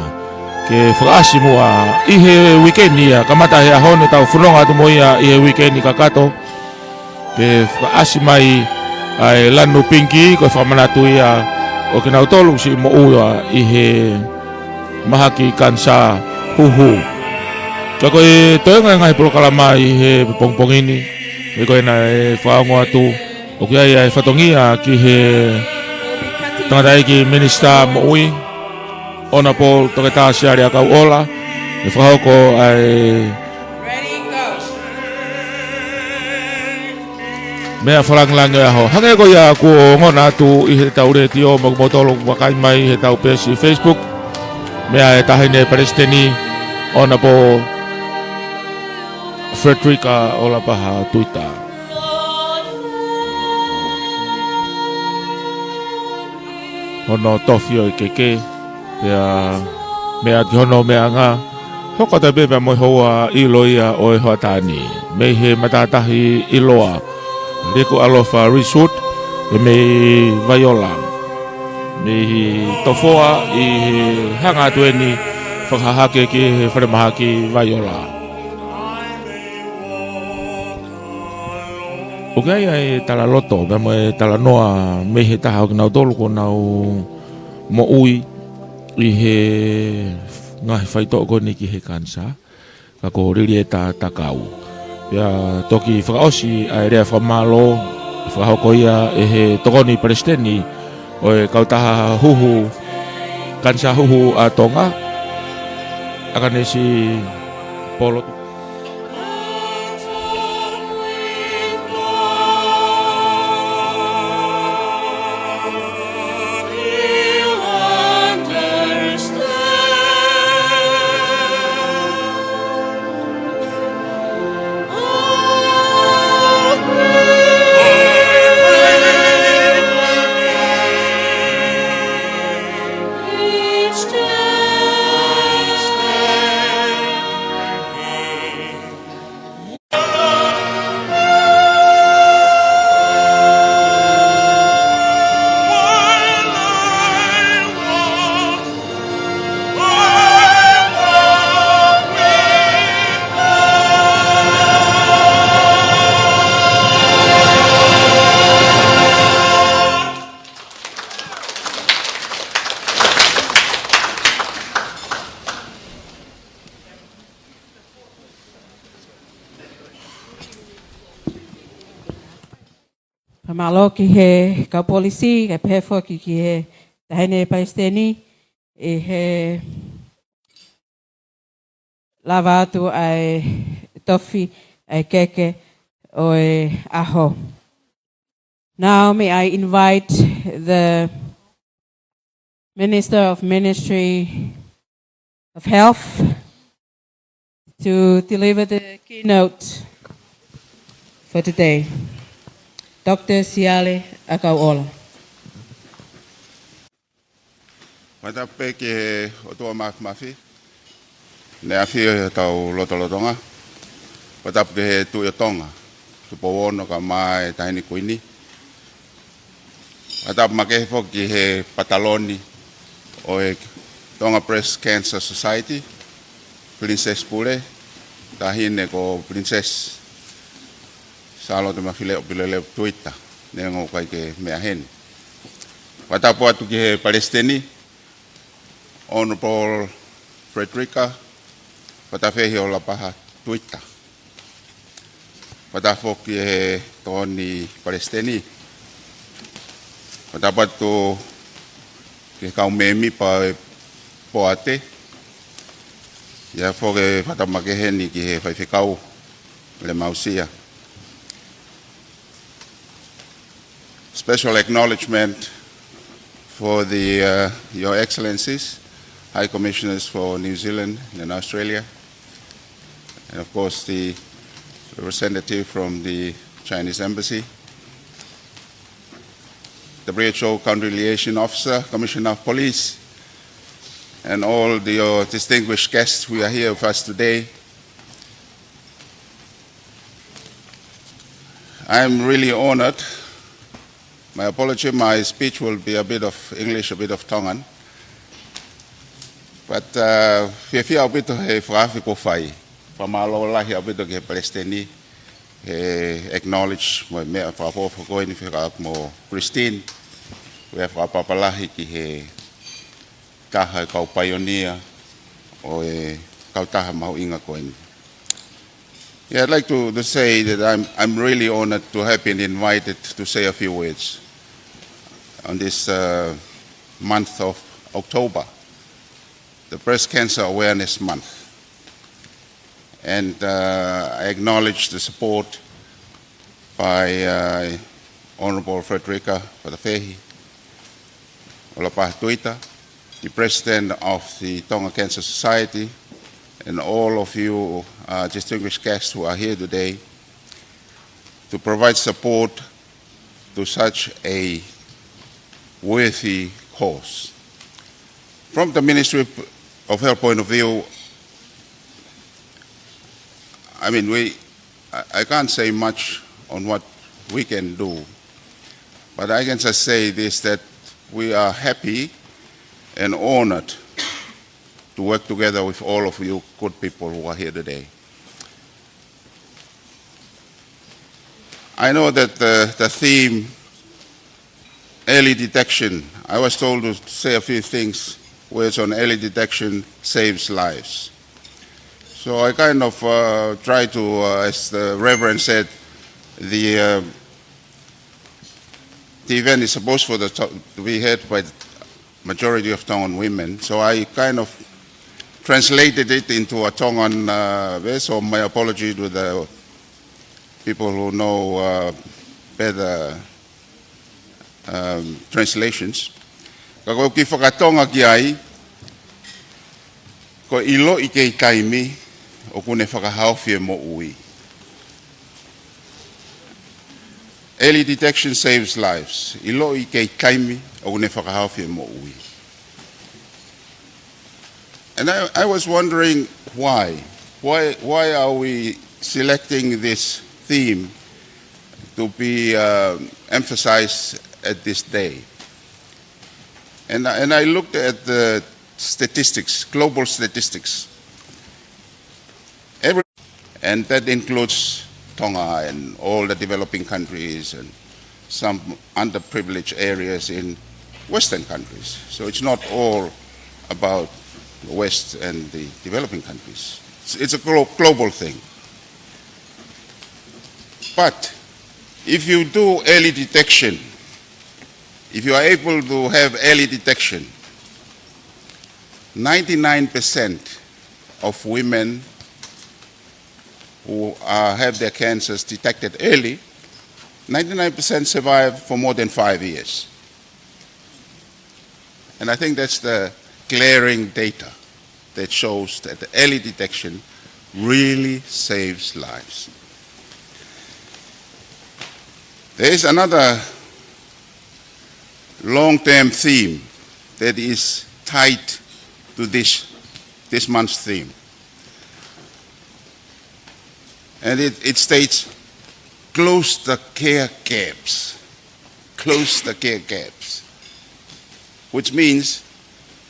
Speaker 6: Ke whakaasi mua i he weekendi ia. Kamata he ahone tau whunonga atu mo ia i he weekendi kakato. Ke whakaasi mai ai lanu pinki ko whakamanatu ia. O ke nau tolu si mo ua i he mahaki kansa huhu. Ka koe toenga ngai polo kalama i he pongpongini. E koe na e whaongo atu. O ke ai e whatongia ki he tangatai ki minister mo ui. Honourable Tongatapu siari a kau ola. E whahoko ai mea wharanglange aho. Hange ko ia ku ngona atu i he tau reti o magmotolo wakai mai he tau pesi Facebook. Mea e tahine Palestini Honourable Frederica o lapaha Tuita. Hono tofi o i keke. Mea ki hono mea ngā. Hoko te bebe moi hoa ilo ia o e hoa tani. Mei he matatahi iloa. Liku'alofa resort e me vaiola me tofoa i hanga tueni whakahake ki he wharemahaki vaiola. O kai ai tala loto me mo e tala noa me he taha o ki nau tolu ko nau mo ui i he ngahi whaito ko ni ki he kansa ka ko riri e ta takau. Ia toki whakaosi ai rea whamalo whahoko ia e he tokoni Palestini o e kautaha huhu kansa huhu a Tonga akanesi polo
Speaker 2: Pamalo ki he kau polisi, ke pefo ki he tahine Palestini, e he lava atu ai tofi, ai keke, o e aho. Now may I invite the Minister of Ministry of Health to deliver the keynote for today. Dr. Siale Akauola.
Speaker 7: Watape ke o toa mafi. Ne afi tau lotolotonga. Watape ke tu Tonga. Tu powono ka mai tahini kuini. Watape make foki he pataloni o e Tonga Breast Cancer Society. Princess Pule. Tahine ko Princess Sālote Mafileʻo Pilolevu Tuita. Nengo kai ke mea hen. Watape atu ki he Palestini. Honourable Frederica, watafe o la paha Tuita. Watafoki he toni Palestini. Watapatu ke kaumemi pa poate. Ya foke watamakeheni ki he whaiwhikau le mausia. Special acknowledgement for the Your Excellencies, High Commissioners for New Zealand and Australia, and of course the representative from the Chinese Embassy, the WHO Country Liaison Officer, Commissioner of Police, and all the distinguished guests who are here with us today. I'm really honored. My apology, my speech will be a bit of English, a bit of Tongan. But fia a bit he whaafiko whai. Whamalola a bit ke Palestini. He acknowledge mo mea whaafofo koe ni whikaak mo Christine. Wea whaapapalahi ki he kaha kau pioneer o e kau taha mau inga koe ni. Yeah, I'd like to say that I'm really honored to have been invited to say a few words on this month of October, the Breast Cancer Awareness Month. And I acknowledge the support by Honourable Frederica Whatawhehi, Olapa Tuita, the President of the Tonga Cancer Society, and all of you distinguished guests who are here today to provide support to such a worthy cause. From the Ministry of Health point of view, I mean, I can't say much on what we can do, but I can just say this, that we are happy and honored to work together with all of you good people who are here today. I know that the theme, early detection, I was told to say a few things, words on early detection saves lives. So I kind of try to, as the Reverend said, the event is supposed to be heard by the majority of Tongan women. So I kind of translated it into a Tongan way, so my apology to the people who know better translations. Kako ki whakatonga ki ai, ko ilo I kei kaimi o kune whakahauwhia mo ui. Early detection saves lives. Ilo I kei kaimi o kune whakahauwhia mo ui. And I was wondering why. Why are we selecting this theme to be emphasized at this day? And I looked at the statistics, global statistics. And that includes Tonga and all the developing countries and some underprivileged areas in Western countries. So it's not all about the West and the developing countries. It's a global thing. But if you do early detection, if you are able to have early detection, 99% of women who have their cancers detected early, 99% survive for more than 5 years. And I think that's the glaring data that shows that the early detection really saves lives. There is another long-term theme that is tied to this month's theme. And it states, close the care gaps. Close the care gaps. Which means,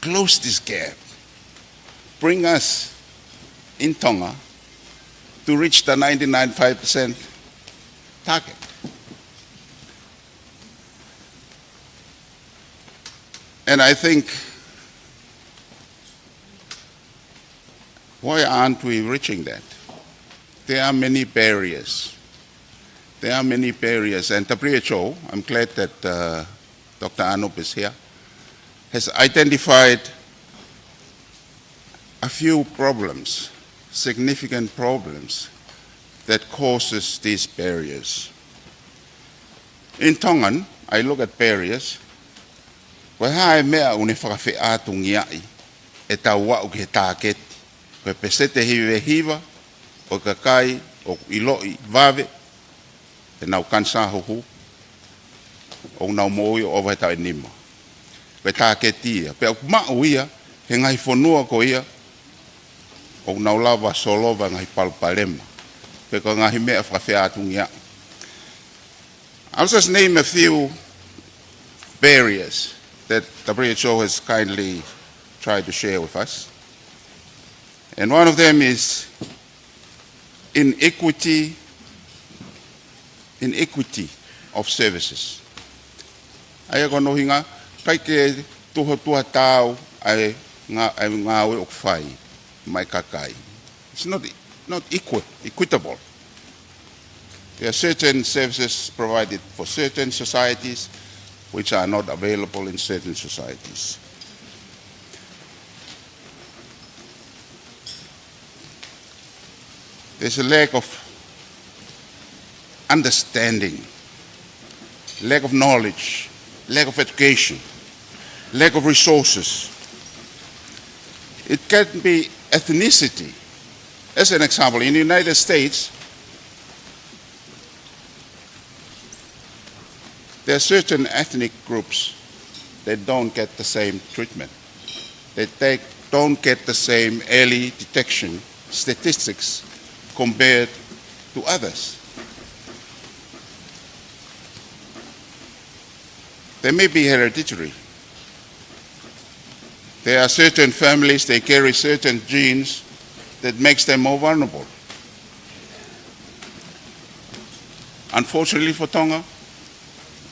Speaker 7: close this gap. Bring us in Tonga to reach the 99.5% target. And I think, why aren't we reaching that? There are many barriers. There are many barriers, and WHO, I'm glad that Dr. Honourable is here, has identified a few problems, significant problems, that causes these barriers. In Tongan, I look at barriers, koe hae mea une whakawhiatungiai, e tau wau ki he tāketi, koe pesete hiwe hiwa, o kakai, o iloi, Vave, e nau kansa hohu, o nau moi o wai e nima. Koe tāketi ia, pe au mao ia, he ngai whanua ko ia, o nau lava solova ngai palpalema, pe ko ngai mea whakawhiatungiai. I'll just name a few barriers that WHO has kindly tried to share with us. And one of them is inequity of services. Aia kono hinga, kai ke tuha tau ai ngā ue o whai, mai kakai. It's not equitable. There are certain services provided for certain societies which are not available in certain societies. There's a lack of understanding, lack of knowledge, lack of education, lack of resources. It can be ethnicity. As an example, in the United States, there are certain ethnic groups that don't get the same treatment. They don't get the same early detection statistics compared to others. They may be hereditary. There are certain families, they carry certain genes that makes them more vulnerable. Unfortunately for Tonga,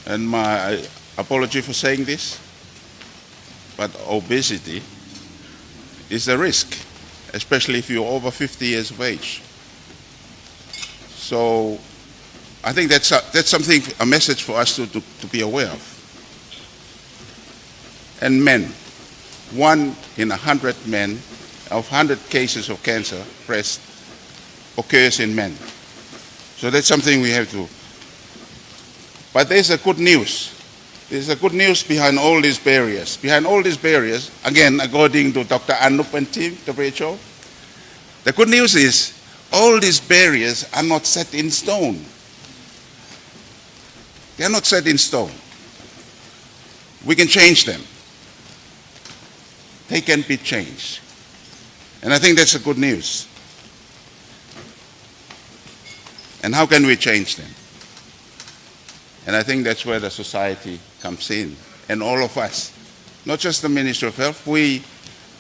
Speaker 7: and my apology for saying this, but obesity is a risk, especially if you're over 50 years of age. So I think that's something, a message for us to be aware of. And men, 1 in 100 men, of 100 cases of cancer, breast, occurs in men. So that's something we have to. But there's a good news. There's a good news behind all these barriers. Behind all these barriers, again, according to Dr. Anup and team, WHO, the good news is all these barriers are not set in stone. They are not set in stone. We can change them. They can be changed. And I think that's a good news. And how can we change them? And I think that's where the society comes in. And all of us, not just the Ministry of Health, we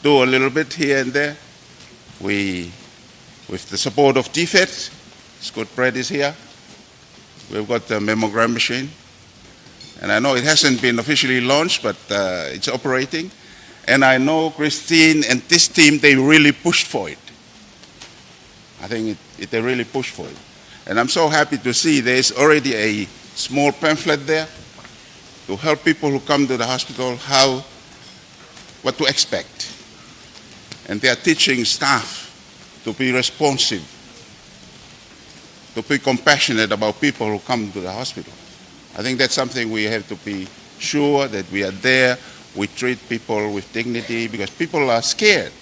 Speaker 7: do a little bit here and there. We, with the support of DFED, Scott Brett is here, we've got the mammogram machine. And I know it hasn't been officially launched, but it's operating. And I know Christine and this team, they really pushed for it. I think they really pushed for it. And I'm so happy to see there's already a small pamphlet there to help people who come to the hospital what to expect. And they are teaching staff to be responsive, to be compassionate about people who come to the hospital. I think that's something we have to be sure that we are there. We treat people with dignity because people are scared.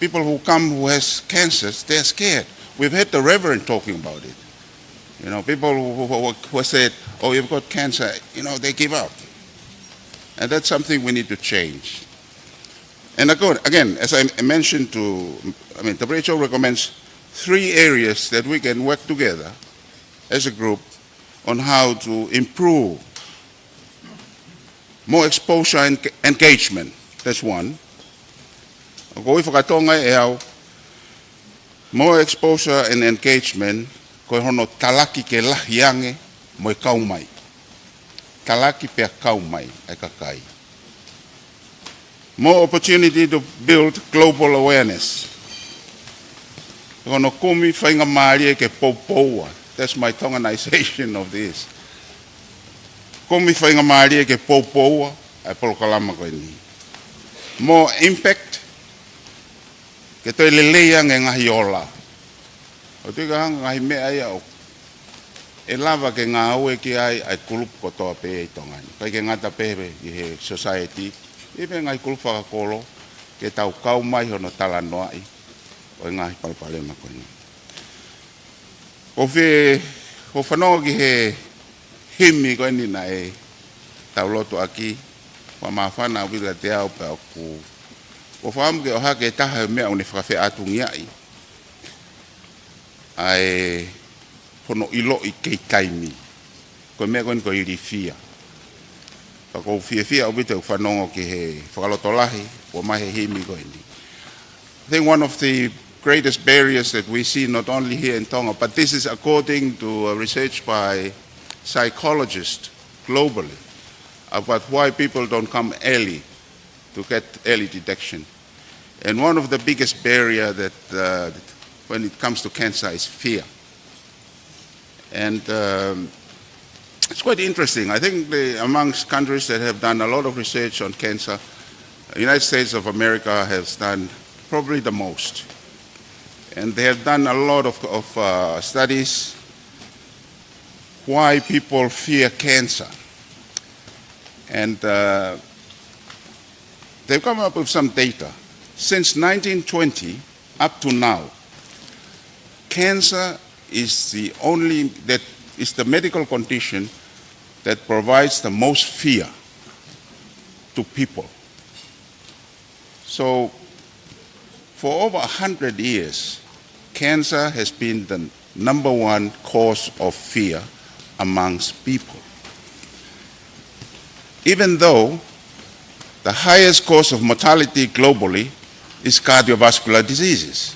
Speaker 7: People who come who has cancers, they're scared. We've had the Reverend talking about it. You know, people who said, oh, you've got cancer, you know, they give up. And that's something we need to change. And again, as I mentioned the WHO recommends 3 areas that we can work together as a group on how to improve more exposure and engagement. That's one. Ko whakatonga e au more exposure and engagement ko hono talaki ke lahiange mo kau mai. Talaki pe kau mai e kakai. More opportunity to build global awareness. Hono kumi whainga maari e ke poupoua. That's my Tonganization of this. Kumi whainga maari e ke poupoua e polokalama koe ni. More impact ke toi lelea nge ngahi ola. O tika hanga ngahi mea ia o. E lava ke ngā aue ki ai kulupu kotoa pe e tongani. Kai ke ngata pepe i he society. Ipe ngai kulupu whakakolo ke tau kau mai hono tala noai. O ngahi palpale makoni. O whanonga ki he himi koe ni na e tau loto aki. Wa mawhana wila te au pe au ku. O whaamu ke o hake taha mea une whakawhi atu ngiai. Ai hono ilo i kei taimi. Koe mea koe ni koe iri fia. Ko fia o bite whanonga ki he whakaloto lahi o mahe himi koe ni. I think one of the greatest barriers that we see not only here in Tonga, but this is according to research by psychologists globally about why people don't come early to get early detection. And one of the biggest barriers that when it comes to cancer is fear. And it's quite interesting. I think amongst countries that have done a lot of research on cancer, the United States of America has done probably the most. And they have done a lot of studies why people fear cancer. And they've come up with some data. Since 1920 up to now, cancer is the medical condition that provides the most fear to people. So for over 100 years, cancer has been the #1 cause of fear amongst people. Even though the highest cause of mortality globally is cardiovascular diseases.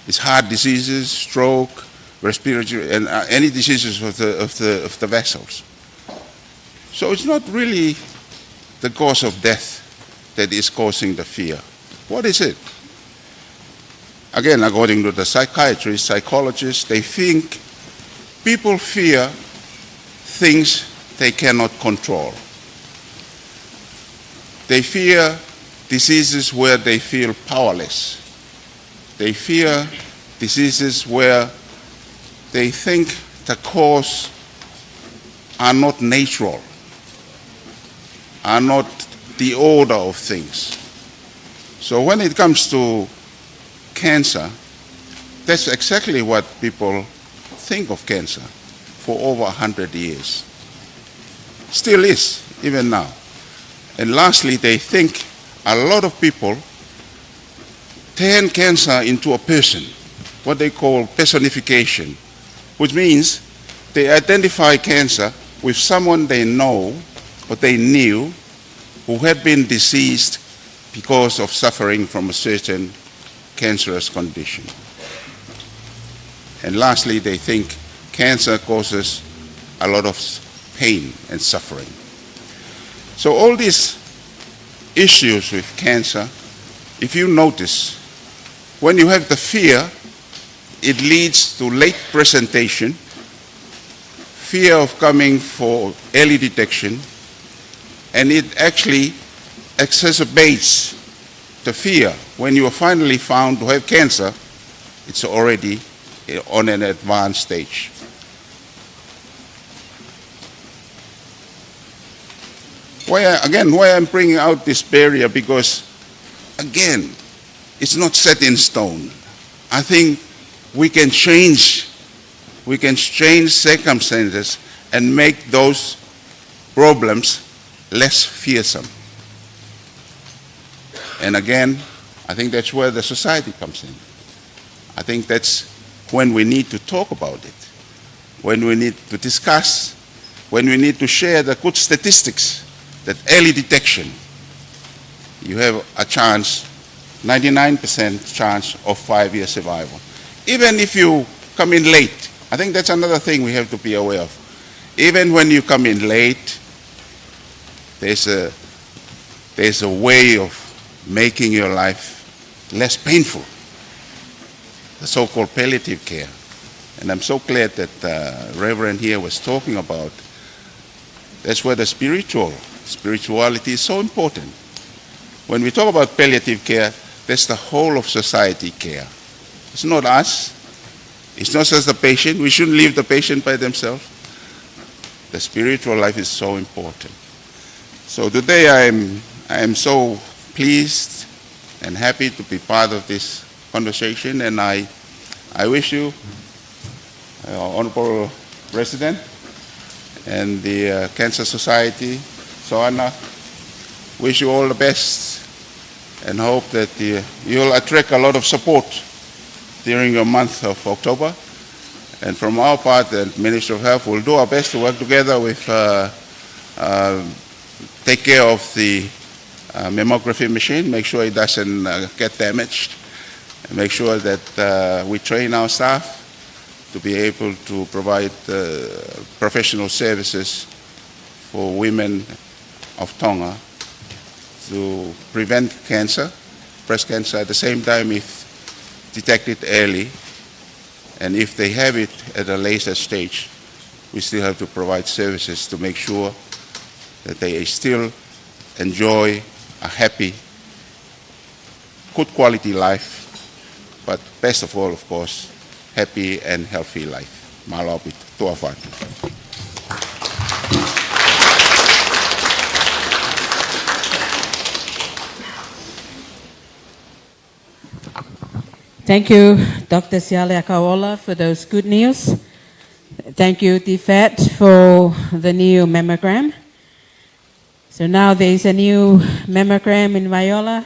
Speaker 7: It's heart diseases, stroke, respiratory, and any diseases of the vessels. So it's not really the cause of death that is causing the fear. What is it? Again, according to the psychiatrists, psychologists, they think people fear things they cannot control. They fear diseases where they feel powerless. They fear diseases where they think the cause are not natural, are not the order of things. So when it comes to cancer, that's exactly what people think of cancer for over 100 years. Still is, even now. And lastly, they think a lot of people turn cancer into a person, what they call personification, which means they identify cancer with someone they know or they knew who had been deceased because of suffering from a certain cancerous condition. And lastly, they think cancer causes a lot of pain and suffering. So all these issues with cancer, if you notice, when you have the fear, it leads to late presentation, fear of coming for early detection, and it actually exacerbates the fear. When you are finally found to have cancer, it's already on an advanced stage. Why I'm bringing out this barrier, because, again, it's not set in stone. I think we can change circumstances and make those problems less fearsome. And again, I think that's where the society comes in. I think that's when we need to talk about it, when we need to discuss, when we need to share the good statistics that early detection, you have a chance, 99% chance of 5-year survival. Even if you come in late, I think that's another thing we have to be aware of. Even when you come in late, there's a way of making your life less painful, the so-called palliative care. And I'm so glad that Reverend here was talking about, that's where the spirituality is so important. When we talk about palliative care, that's the whole of society care. It's not us. It's not just the patient. We shouldn't leave the patient by themselves. The spiritual life is so important. So today I am so pleased and happy to be part of this conversation, and I wish you, Honourable President, and the Cancer Society, Soana, wish you all the best and hope that you'll attract a lot of support during your month of October. And from our part, the Ministry of Health will do our best to work together with, take care of the mammography machine, make sure it doesn't get damaged, and make sure that we train our staff to be able to provide professional services for women of Tonga to prevent cancer, breast cancer, at the same time if detected early, and if they have it at a later stage, we still have to provide services to make sure that they still enjoy a happy, good quality life, but best of all, of course, happy and healthy life. Malapit, tuafatu.
Speaker 2: Thank you, Dr. Siale Akaola, for those good news. Thank you, DFAT, for the new mammogram. So now there's a new mammogram in Viola.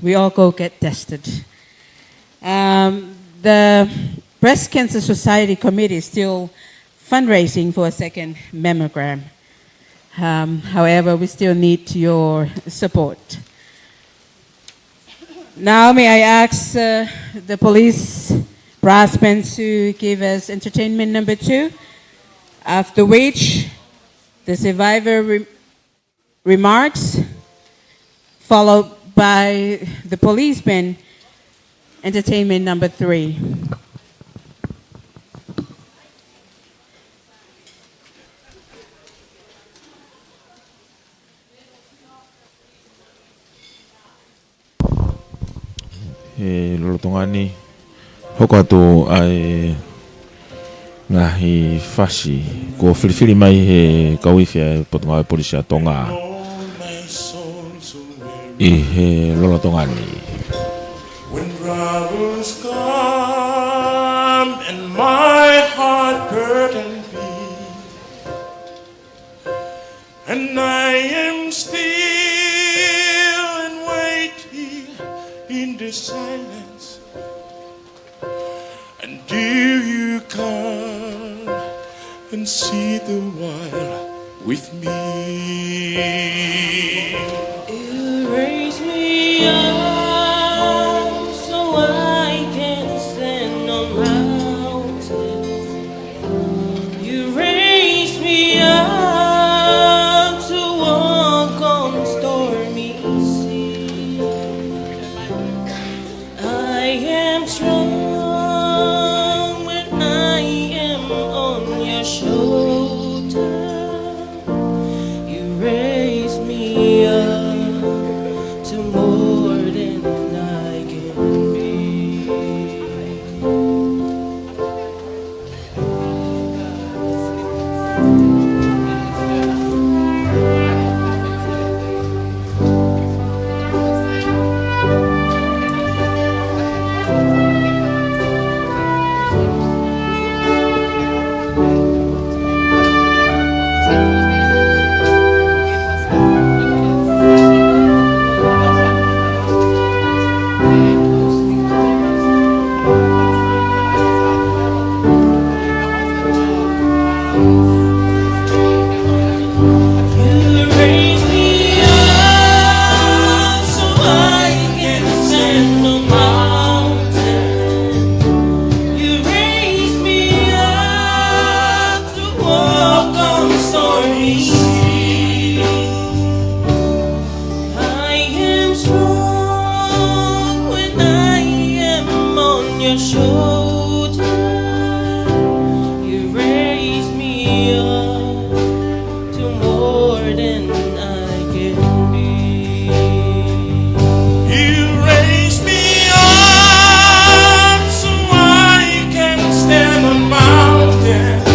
Speaker 2: We all go get tested. The Breast Cancer Society Committee is still fundraising for a second mammogram. However, we still need your support. Now may I ask the police brass band to give us entertainment number 2, after which the survivor remarks, followed by the police band entertainment number 3.
Speaker 6: Lolotongani hoko atu ai ngahi fasi ko filifili mai he kauifia potonga polisia Tonga I he lolotongani.
Speaker 8: When troubles come and my heart burden be, and I am still and waiting in the silence, until you come and see the while with me.
Speaker 9: You raise me up so I can stand on mountains. You raise me up to walk on stormy seas. I am strong when I am on your shoulder. You raise me up to more than I can be. more than I can be.
Speaker 8: You raised me up so I can stand on mountains.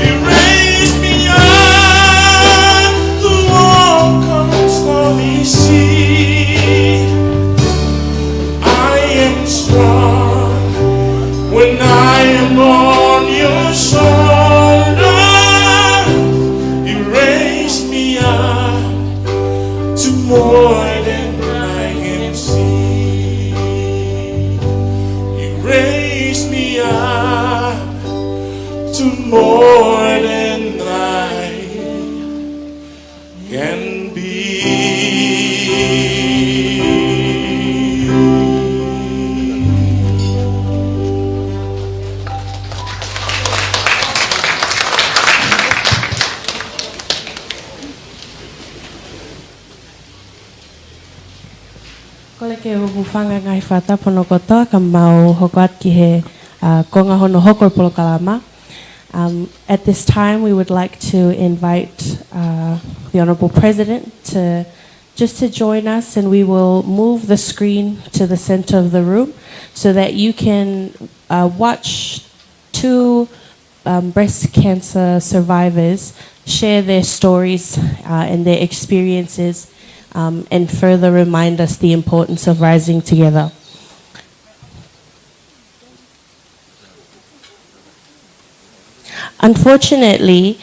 Speaker 8: You raised me up to walk on stormy sea. I am strong when I am on your shoulder. You raised me up to more than I can see. You raised me up to more than I can be.
Speaker 10: Kole ke hufanga ngai whata pono kota ka mau hokat ki he konga hono hokor polo kalama. At this time, we would like to invite the Honourable President to join us, and we will move the screen to the center of the room so that you can watch two breast cancer survivors share their stories and their experiences and further remind us the importance of rising together. Unfortunately,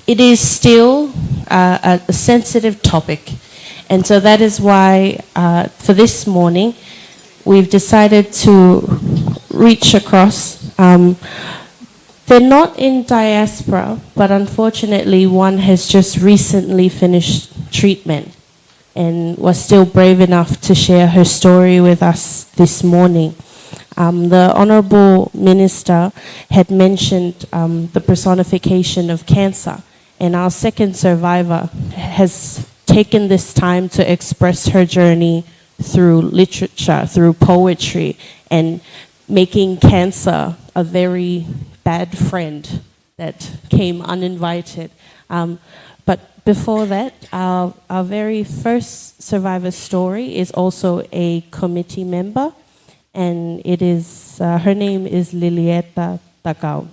Speaker 10: it is still a sensitive topic, and so that is why for this morning we've decided to reach across. They're not in diaspora, but unfortunately one has just recently finished treatment and was still brave enough to share her story with us this morning. The Honourable Minister had mentioned the personification of cancer, and our second survivor has taken this time to express her journey through literature, through poetry, and making cancer a very bad friend that came uninvited. But before that, our very first survivor's story is also a committee member, and it is her name is Lilieta Takau.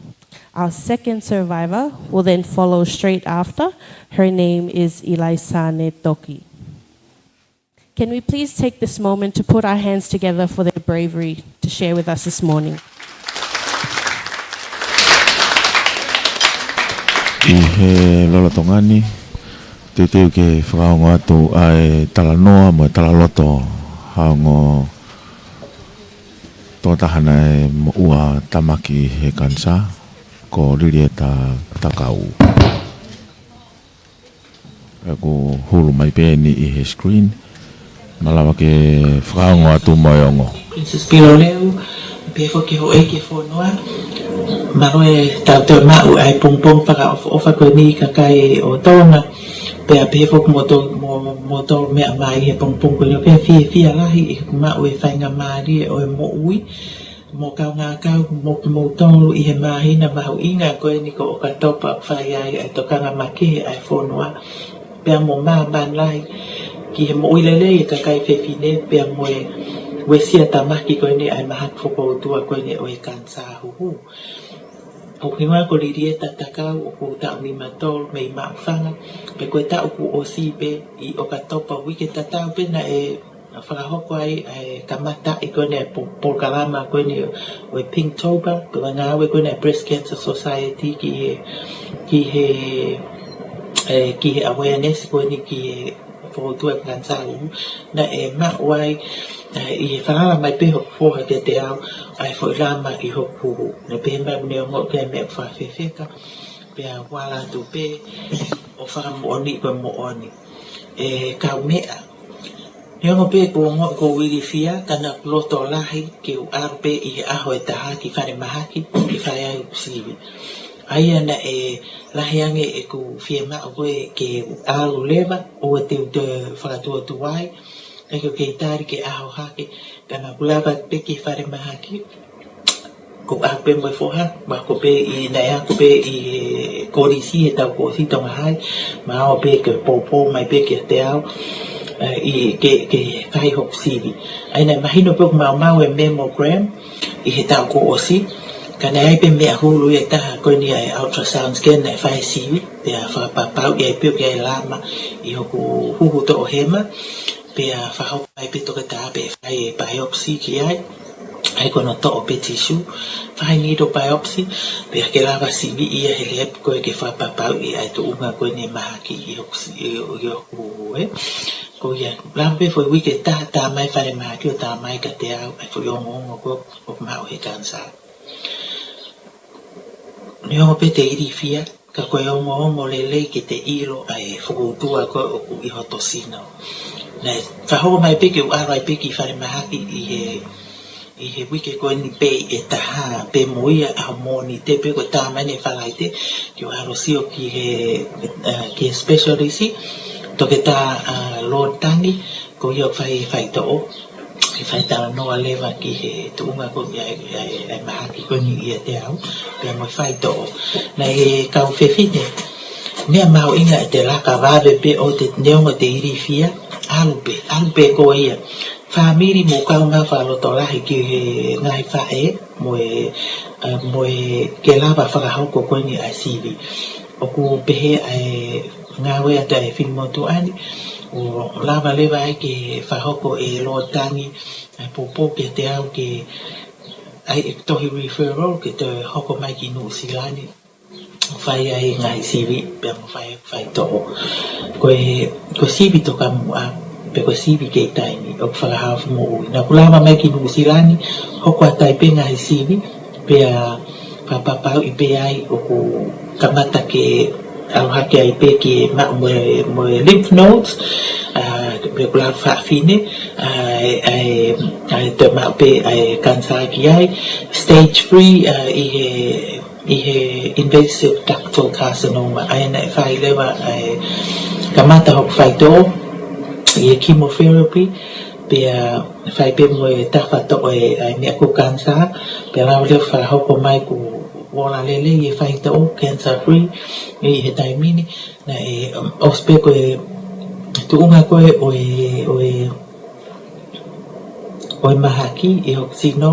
Speaker 10: Our second survivor will then follow straight after. Her name is Ilaisane Toki. Can we please take this moment to put our hands together for their bravery to share with us this morning?
Speaker 6: I he lolo tongani, te ke whakaongo atu ai talanoa mo talaloto haongo tō tahana e mo ua tamaki he kansa ko Lilieta Takau. E ko hulu mai pēni I he screen, malawa ke whakaongo atu moiongo.
Speaker 11: Princess Pilolevu, pēko ke ho eke whonua, maro e tātou mau ai pongpong whaka ofa koe ni ka kai o Tonga, pēa pēko mo tō mea mai he pongpong koe ni, pēa fia lahi I mau e whainga maari o e mo ui, mo kau ngā kau, mo tōru I he mahina mahu inga koe ni ko o katopa whai ai ai tokanga makehe ai whonua, pēa mo maa man lai, ki he mo uilele I ka kai whewhine, pēa mo e wesia tamaki koe ni ai mahat whoko utua koe ni o e kansa huhu. O hiwa ko Lilieta Takau o ku tau ni matol me I maufanga, pe koe tau ku o sibe I o katopa wike tatau pe na e whakahoko ai kamata I koe ni e polkalama koe ni o e Pinktober, pe ngawe koe ni e Breast Cancer Society ki he awareness koe ni ki he whautua kansa huhu, na e mauai I whanala mai peho poha ke te au ai fo rama I hoku ne pe mai ne ngo ke me fa fefeka pe wala tu pe o fa mo oni ko mo oni e ka mea ne ngo pe ko ngo ko wili fia kana loto lahi ke u arpe I aho e taha ki fare mahaki ki fare ai Sivi ai ana e lahiange e ku fia ma o ke alu Leva o te whakatua tuai Eko ke tari ke aho hake, kana kulava pe ki whare mahaki, ko ape mo foha, ma ko pe I nai ako pe I korisi e tau ko si tonga hai ma o pe ke popo mai pe ke te au I ke kai hok Sivi ai nei mahino pe mau e mammogram I he tau ko osi kana ai pe mea hulu e taha koe ni ai ultrasound scan e whai Sivi pe a whapapau I ai pio ki ai lama I hoku huhu to o hema pe a whahau ai pe toke tā pe whai e biopsy ki ai kono to o pe tishu whai needle biopsy pe a ke lawa Sivi I a he lep koe ke whapapau I ai to unga koe ni maha ki I hoku e ko ia lawa pe foi wike tā mai whare maha ki o tā mai ka te au ai foi ongo ko mau he kansa Neo pe te iri fia, ka koe omo lelei ki te ilo ai whukutua koe o ku I hoto sino. Nei, whahoko mai peke u arai peke I whare mahaki I he wike koe ni pe e taha, pe moia a moni te pe koe tā mai ne whalaite, ki o aro sio ki he specialisi, toke tā Lord Tangi, ko I o whai to'o, I whai tā noa Leva ki he tuunga ko ai mahaki ko ni ia te au pia mo whai to'o nei he kau whewhine mea mau inga e te laka Vave pe o te neonga te iri fia alupe ko ia whamiri mo kau ngā whaloto lahi ki he ngai whae mo e ke lawa whakahauko ko ni ai Sivi o ku pehe ai ngā wea te ai whimotu ani o lava Leva ai ke whahoko e Lord Tangi ai popo ke te au ke ai tohi referral ke te hoko mai ki New Zealand whai ai ngai Sivi pe mo whai to'o ko Sivi toka mua pe ko Sivi ke taimi o whakahafu mo ui na kulama mai ki New Zealand hoko a tai pe ngai Sivi pe a papapau I pe ai o ku kamata ke au hake ai pe ki mo lymph nodes pe kula whaafine ai te mau pe ai kansa ki ai stage 3 I he invasive ductal carcinoma ai na whai lewa ai kamata hok whai tō I he chemotherapy pe whai pe mo e tawha to ai mea ku kansa pe rau leo wha hoko mai ku wala lele I whai tō cancer free I he taimini na e ospe ko e tuunga koe oi mahaki I hok sino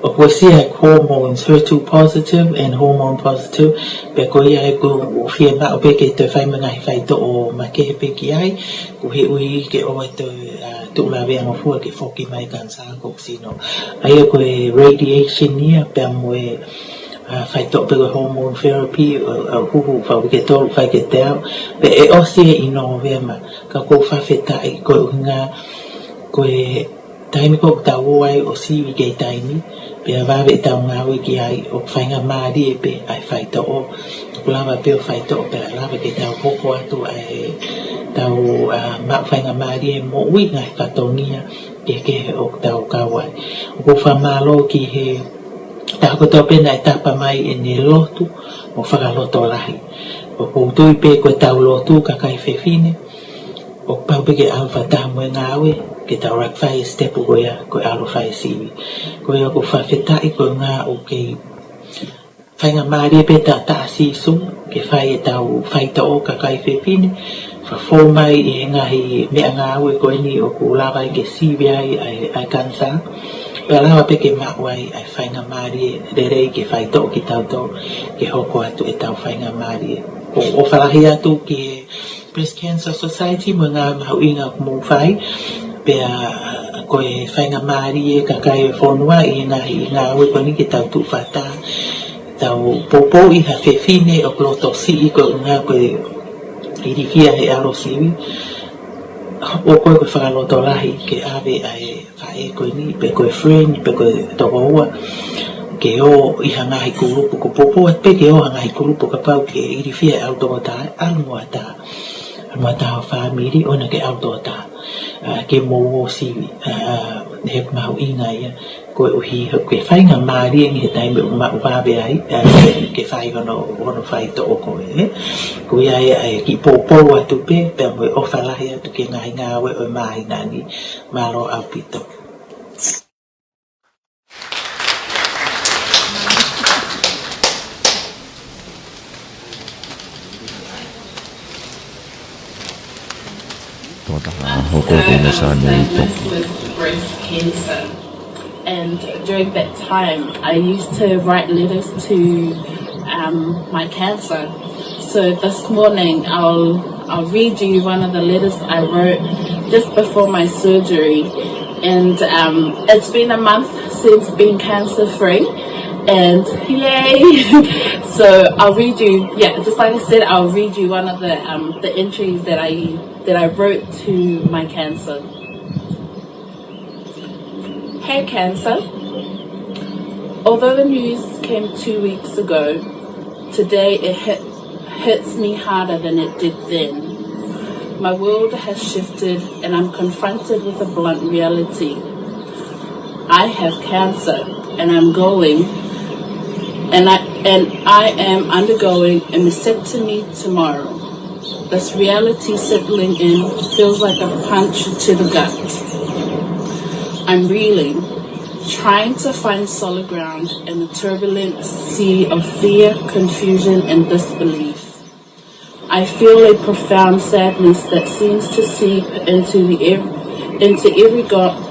Speaker 11: o koe sia hormones HER2 positive and hormone positive pe koe ia e ku fia ma o pe ke te whai mangai whai to o ma ke he pe ki ai ku he ui ke o e te tuula wea ngofua ke whoki mai kansa hok sino ai e koe radiation nia pe mo e whai to pe koe hormone therapy huhu whau ke tolu whai ke te au pe e osi e ino wea ma ka kou whawheta I koe uhinga koe taimi ko tau ai o Sivi ke taimi pe a Vave tau ngawe ki ai o whainga maari e pe ai whai to o kulawa pe o whai to o pe a lawa ke tau hoko atu ai tau whainga maari e mo ui ngai katonia ke o tau kawai o ko whamalo ki he tau ko tau pena e tapa mai e ne lotu o whakaloto lahi o koutui pe koe tau lotu ka kai whewhine o pau pe ke au whataha moe ngawe ke tau rak whai e stepu koe alo whai Sivi koe o ko whawhetai koe ngā o kei whainga maari e pe ta sisu ke whai e tau whai ta o ka kai whewhine whafo mai I he ngahi mea ngawe koe ni o ko lawa I ke Sivi ai kansa pe lawa pe ke mau ai whainga maari e rei ke whai ta o ki tau to ke hoko atu e tau whainga maari e ko o whalahi atu ki Breast Cancer Society mo ngā mau inga kumu whai pe koe whainga maari e ka kai whonua I ngā ue koe ni ke tau tu whata tau popo I ha whewhine o kloto si I koe ngā koe iri fia he aro Sivi o koe whakaloto lahi ke ave ai whae koe ni pe koe friend pe koe toko ua ke o I hangahi kurupu ko popo at pe ke o hangahi kurupu ka pau ke iri fia au toko ta almoa ta o whamiri ona ke au toko ta ke mo Sivi he mau inga ia koe uhi ke whainga maari he taime o mau Vave ai ke whai hono whai to o koe koe ai ki popo atu pe pe mo o whalahi atu ke ngai ngawe o mahi nani malo au pito
Speaker 3: with breast cancer. And during that time, I used to write letters to my cancer. So this morning, I'll read you one of the letters I wrote just before my surgery. And it's been a month since being cancer-free. And yay! So I'll read you, just like I said, I'll read you one of the entries that I wrote to my cancer. Hey Cancer, although the news came 2 weeks ago, today it hits me harder than it did then. My world has shifted and I'm confronted with a blunt reality. I have cancer and I am undergoing a mastectomy tomorrow. This reality settling in feels like a punch to the gut. I'm reeling, trying to find solid ground in a turbulent sea of fear, confusion, and disbelief. I feel a profound sadness that seems to seep into every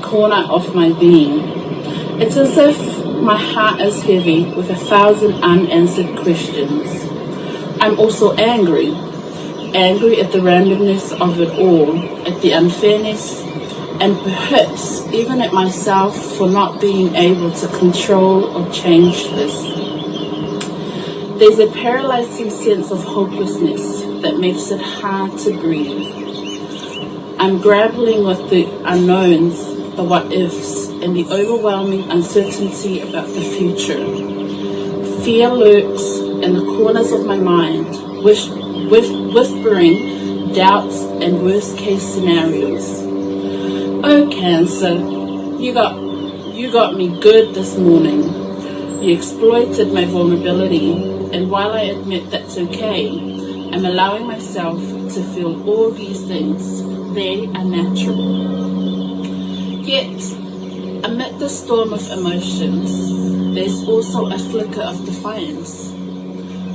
Speaker 3: corner of my being. It's as if my heart is heavy with 1,000 unanswered questions. I'm also angry at the randomness of it all, at the unfairness, and perhaps even at myself for not being able to control or change this. There's a paralyzing sense of hopelessness that makes it hard to breathe. I'm grappling with the unknowns, the what-ifs, and the overwhelming uncertainty about the future. Fear lurks in the corners of my mind, whispering doubts and worst-case scenarios. Oh, Cancer, you got me good this morning. You exploited my vulnerability, and while I admit that's okay, I'm allowing myself to feel all these things. They are natural. Yet, amid the storm of emotions, there's also a flicker of defiance.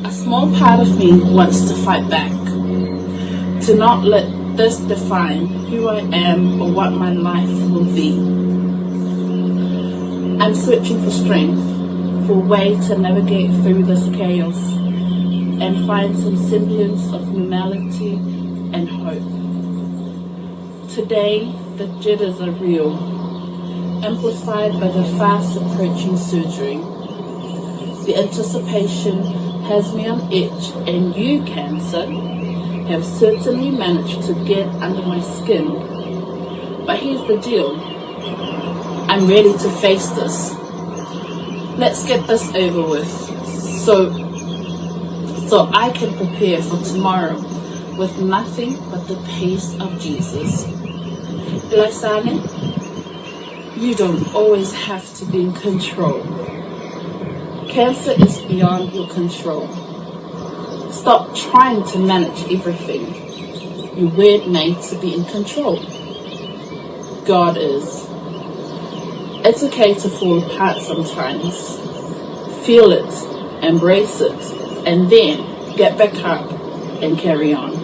Speaker 3: A small part of me wants to fight back, to not let this define who I am or what my life will be. I'm searching for strength, for a way to navigate through this chaos and find some semblance of normality and hope. Today, the jitters are real, amplified by the fast approaching surgery. The anticipation has me on edge, and you, Cancer, have certainly managed to get under my skin. But here's the deal. I'm ready to face this. Let's get this over with so I can prepare for tomorrow with nothing but the peace of Jesus. Lasane, you don't always have to be in control. Cancer is beyond your control. Stop trying to manage everything. You weren't made to be in control. God is. It's okay to fall apart sometimes. Feel it, embrace it, and then get back up and carry on.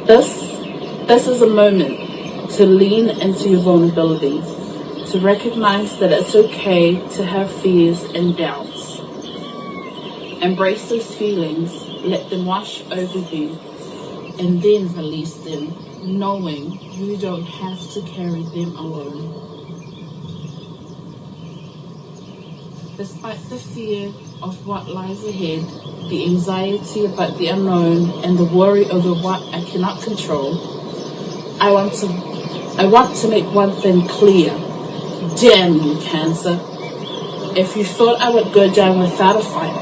Speaker 3: This is a moment to lean into your vulnerability, to recognize that it's okay to have fears and doubts. Embrace those feelings, let them wash over you, and then release them, knowing you don't have to carry them alone. Despite the fear of what lies ahead, the anxiety about the unknown, and the worry over what I cannot control, I want to make one thing clear. Damn you, Cancer. If you thought I would go down without a fight,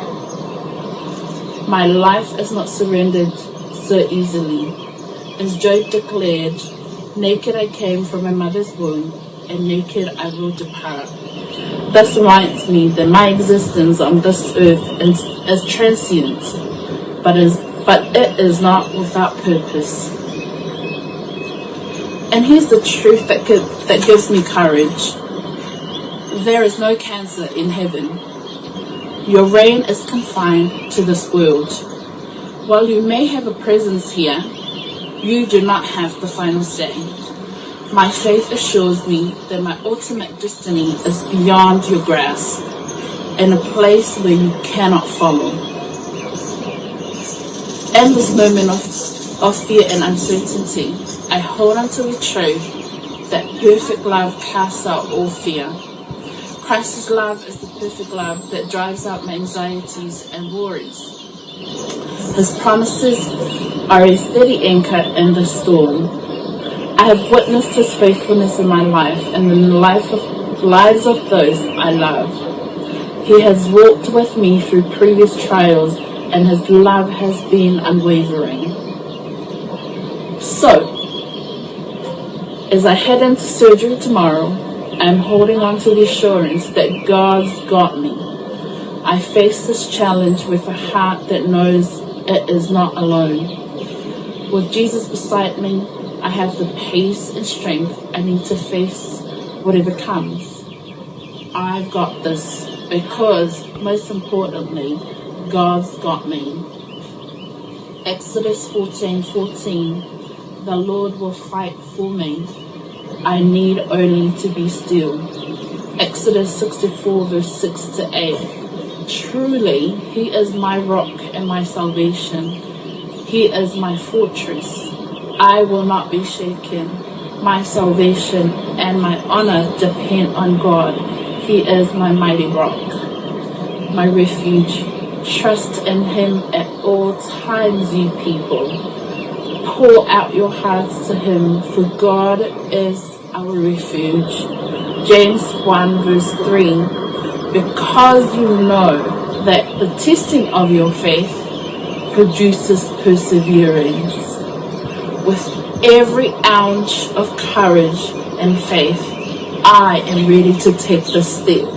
Speaker 3: my life is not surrendered so easily. As Job declared, naked I came from my mother's womb, and naked I will depart. This reminds me that my existence on this earth is transient, but it is not without purpose. And here's the truth that gives me courage. There is no cancer in heaven. Your reign is confined to this world. While you may have a presence here, You do not have the final say. My faith assures me that my ultimate destiny is beyond your grasp, in a place where you cannot follow. In this moment of fear and uncertainty, I hold on to the truth that perfect love casts out all fear. Christ's love is the perfect love that drives out my anxieties and worries. His promises are a steady anchor in the storm. I have witnessed his faithfulness in my life and in the lives of those I love. He has walked with me through previous trials, and his love has been unwavering. So, as I head into surgery tomorrow, I am holding on to the assurance that God's got me. I face this challenge with a heart that knows it is not alone. With Jesus beside me, I have the pace and strength I need to face whatever comes. I've got this because, most importantly, God's got me. Exodus 14:14, the Lord will fight for me. I need only to be still. Exodus 64 verse 6 to 8. Truly, he is my rock and my salvation. He is my fortress. I will not be shaken. My salvation and my honor depend on God. He is my mighty rock, my refuge. Trust in him at all times, you people. Pour out your hearts to him, for God is our refuge. James 1 verse 3. Because you know that the testing of your faith produces perseverance. With every ounce of courage and faith, I am ready to take the step.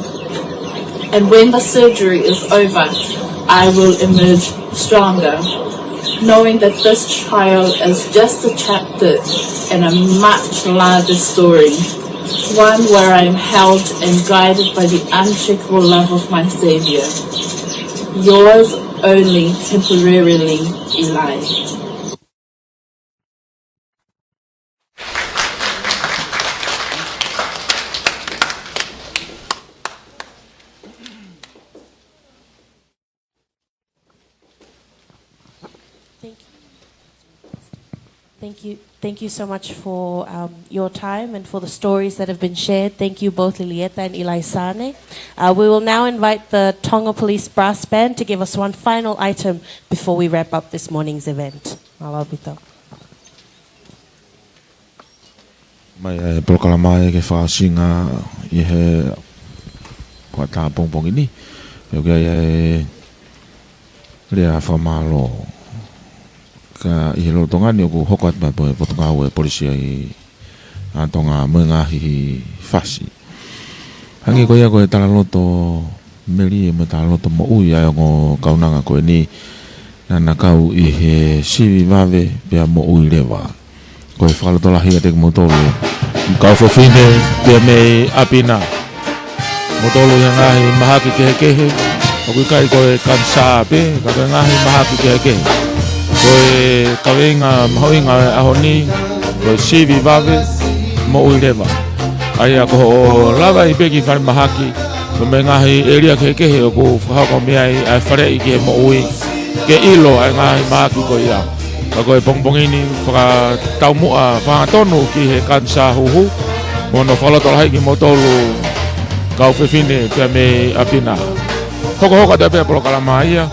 Speaker 3: And when the surgery is over, I will emerge stronger, knowing that this trial is just a chapter in a much larger story, one where I am held and guided by the unshakable love of my Savior. Yours only temporarily, Eli.
Speaker 10: Thank you so much for your time and for the stories that have been shared. Thank you both Lilieta and Eli Sane. We will now invite the Tonga Police Brass Band to give us one final item before we wrap up this morning's event. Malabito.
Speaker 6: Mai proklama ke whaasinga I he kua tā pongpong ini. Peo kia rea whamalo. Ka I lo tonga ni ku hoko at mai po tonga au polisia I tonga mga hi fasi. Hangi ko ia ko tala loto meli mo tala loto mo ui ai ngo kaunanga ko ni na kau I he Sivi Vave pia mo ui Leva. Ko e whakaloto lahi ate motolo. Kau whawhine pia me apina. Motolo ia ngahi mahaki kehe. Ko kai ko e kansa pe ka ngahi mahaki kehe. Koe kawenga mahoinga ahoni koe Sivi Vave mo ui Leva. Ai ako o lava I peki whare mahaki ko me ngahi eria kehe o ko whahako mea I whare I ke mo ui ke ilo ai ngahi mahaki ko ia. Ka koe pongpongini whaka taumua whangatonu ki he kansa huhu mono whalotolahi ki motolu kau whewhine pia me apina. Hoko te pia polokalama ia.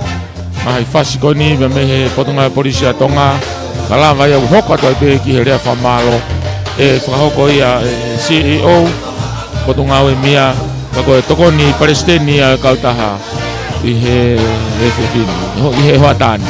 Speaker 6: Ai fasi koni be me he potonga polisia Tonga kala vai au hoko to be ki he rea famalo e whakahoko ia CEO potonga o mia ka koe tokoni Palestina kautaha I he fefini I he hoatani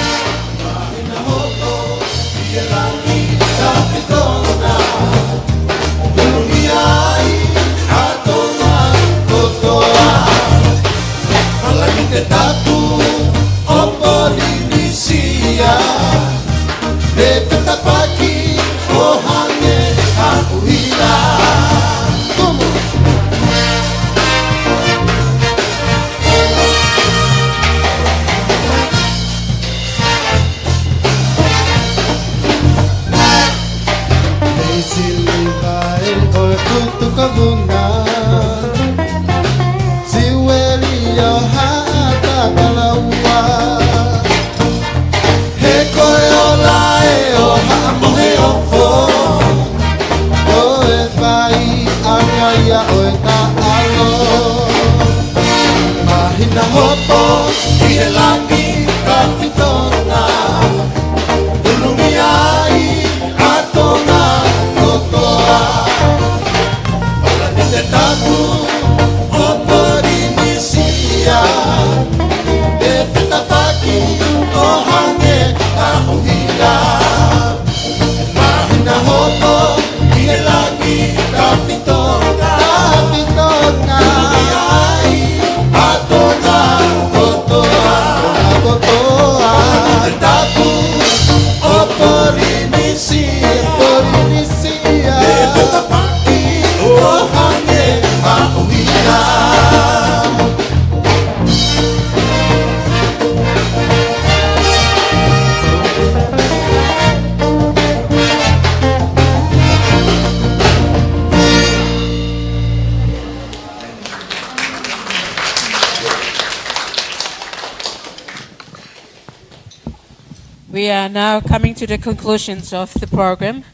Speaker 2: We are now coming to the conclusions of the program.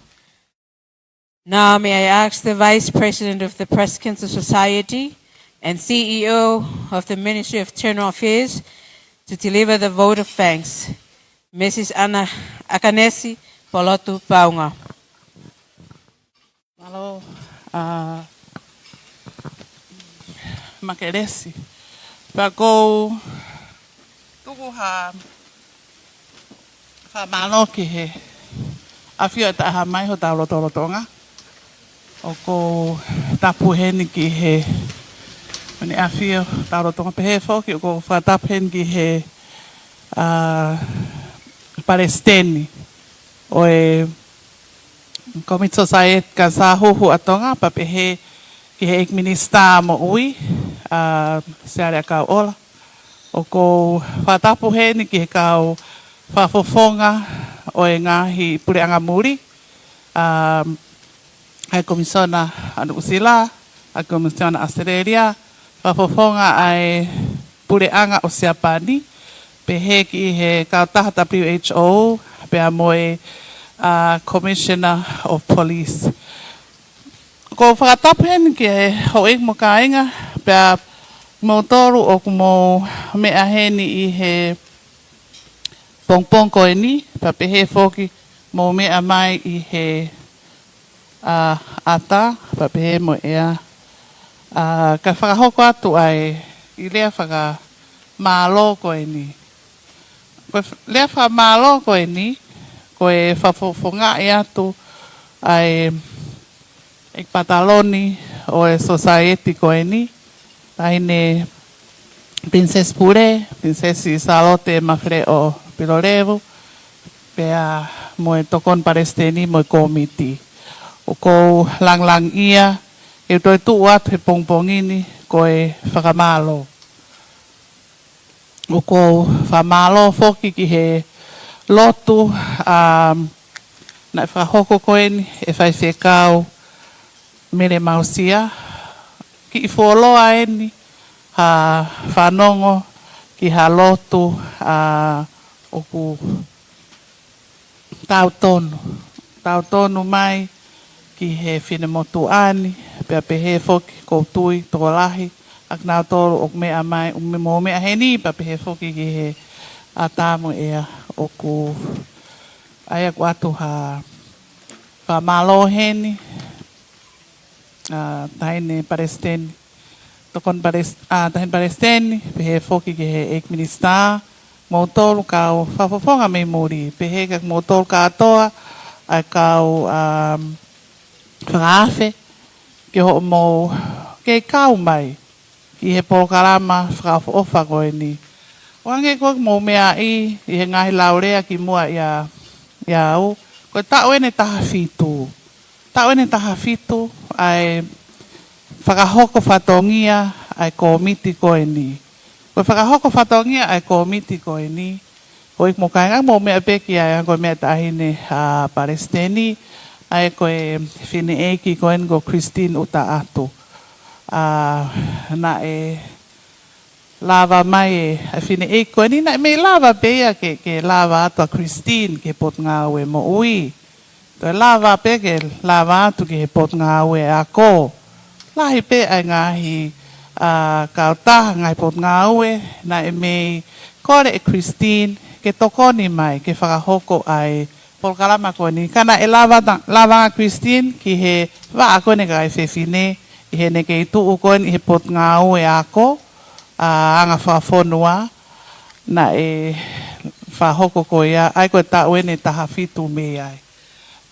Speaker 2: Now may I ask the Vice President of the Breast Cancer Society and CEO of the Ministry of Internal Affairs to deliver the vote of thanks. Mrs. Ana Akanesi Polotu Paunga.
Speaker 12: Malo, makeresi. Pako, tuku ha malo ki he. Afio ta ha mai ho taulo tolo tonga. Oko tapu heni ki he. Mani afio taulo tonga pehe foki oko whatapu heni ki he Palestini. Oe Komit Society ka sa huhu atonga papehe ki he ekminista mo ui seare ka ola. Oko whatapu heni ki he kau whafofonga oe ngahi pure anga muri. Ai komisiona anu usila, ai komisiona Australia, whafofonga ai pure anga o Siapani. Pehe ki he kautaha WHO, pea moe Commissioner of Police. Ko whakatapen ki he hoek mo kainga, pea mo toru o mo mea heni I he pongpong ko ni, pea pehe foki mo mea mai I he ata, pea pehe mo ea. Ka whakahoko atu ai I lea whaka malo ko ni. Lea wha malo koe ni, koe whafofonga I atu ai ek pataloni o e society koe ni. Taine Princess Pure, Princesi Sālote Mafileʻo Pilolevu, pea mo e tokon paresteni mo e komiti. O kou lang ia, e toi tu atu he pongpongini koe whakamalo. O ko whamalo foki ki he lotu na whahoko koeni e whai whekau mere mausia ki I wholoa eni ha whanongo ki ha lotu o ku tautonu mai ki he whinemotu ani pea pehe foki koutui toko lahi ak nā toro o mea mai, mo mea heni, pa pehe foki ki he atamu ea o ku aia ku atu ha whamalo heni, taine Palestini, tokon taine Palestini, pehe foki ki he ekminista, mo tolu kau whafofonga me muri, pehe kak mo tolu ka atoa, ai kau whakaafe, ki ho mo ke kau mai, ki he pōkarama whakawha koe ni. Wange koe mō mea I he ngahi laurea ki mua ia au. Koe tau ene taha fitu. Tau ene taha fitu ai whakahoko whatongia ai komiti koe ni. Koe whakahoko whatongia ai komiti koe ni. Koe mō kainga mō mea peki ai koe mea tahine Palestini. Ai koe whine eki koe ngo Christine uta atu. Na e lava mai e whine e koe ni na me lava pea ke lava atu a Christine ke pot ngawe mo ui. Toi lava pe ke lava atu ke pot ngawe a ko. Lahi pe ai ngahi kautaha ngai pot ngawe na e me kore e Christine ke tokoni mai ke whakahoko ai polkalama koe ni. Kana e lava a Christine ki he wa a koe ne kai whine I he neke I tuu koen I he pot ngāu e ako, anga whafonua, na e whahoko koe ia, ai koe tau ene taha fitu me ai.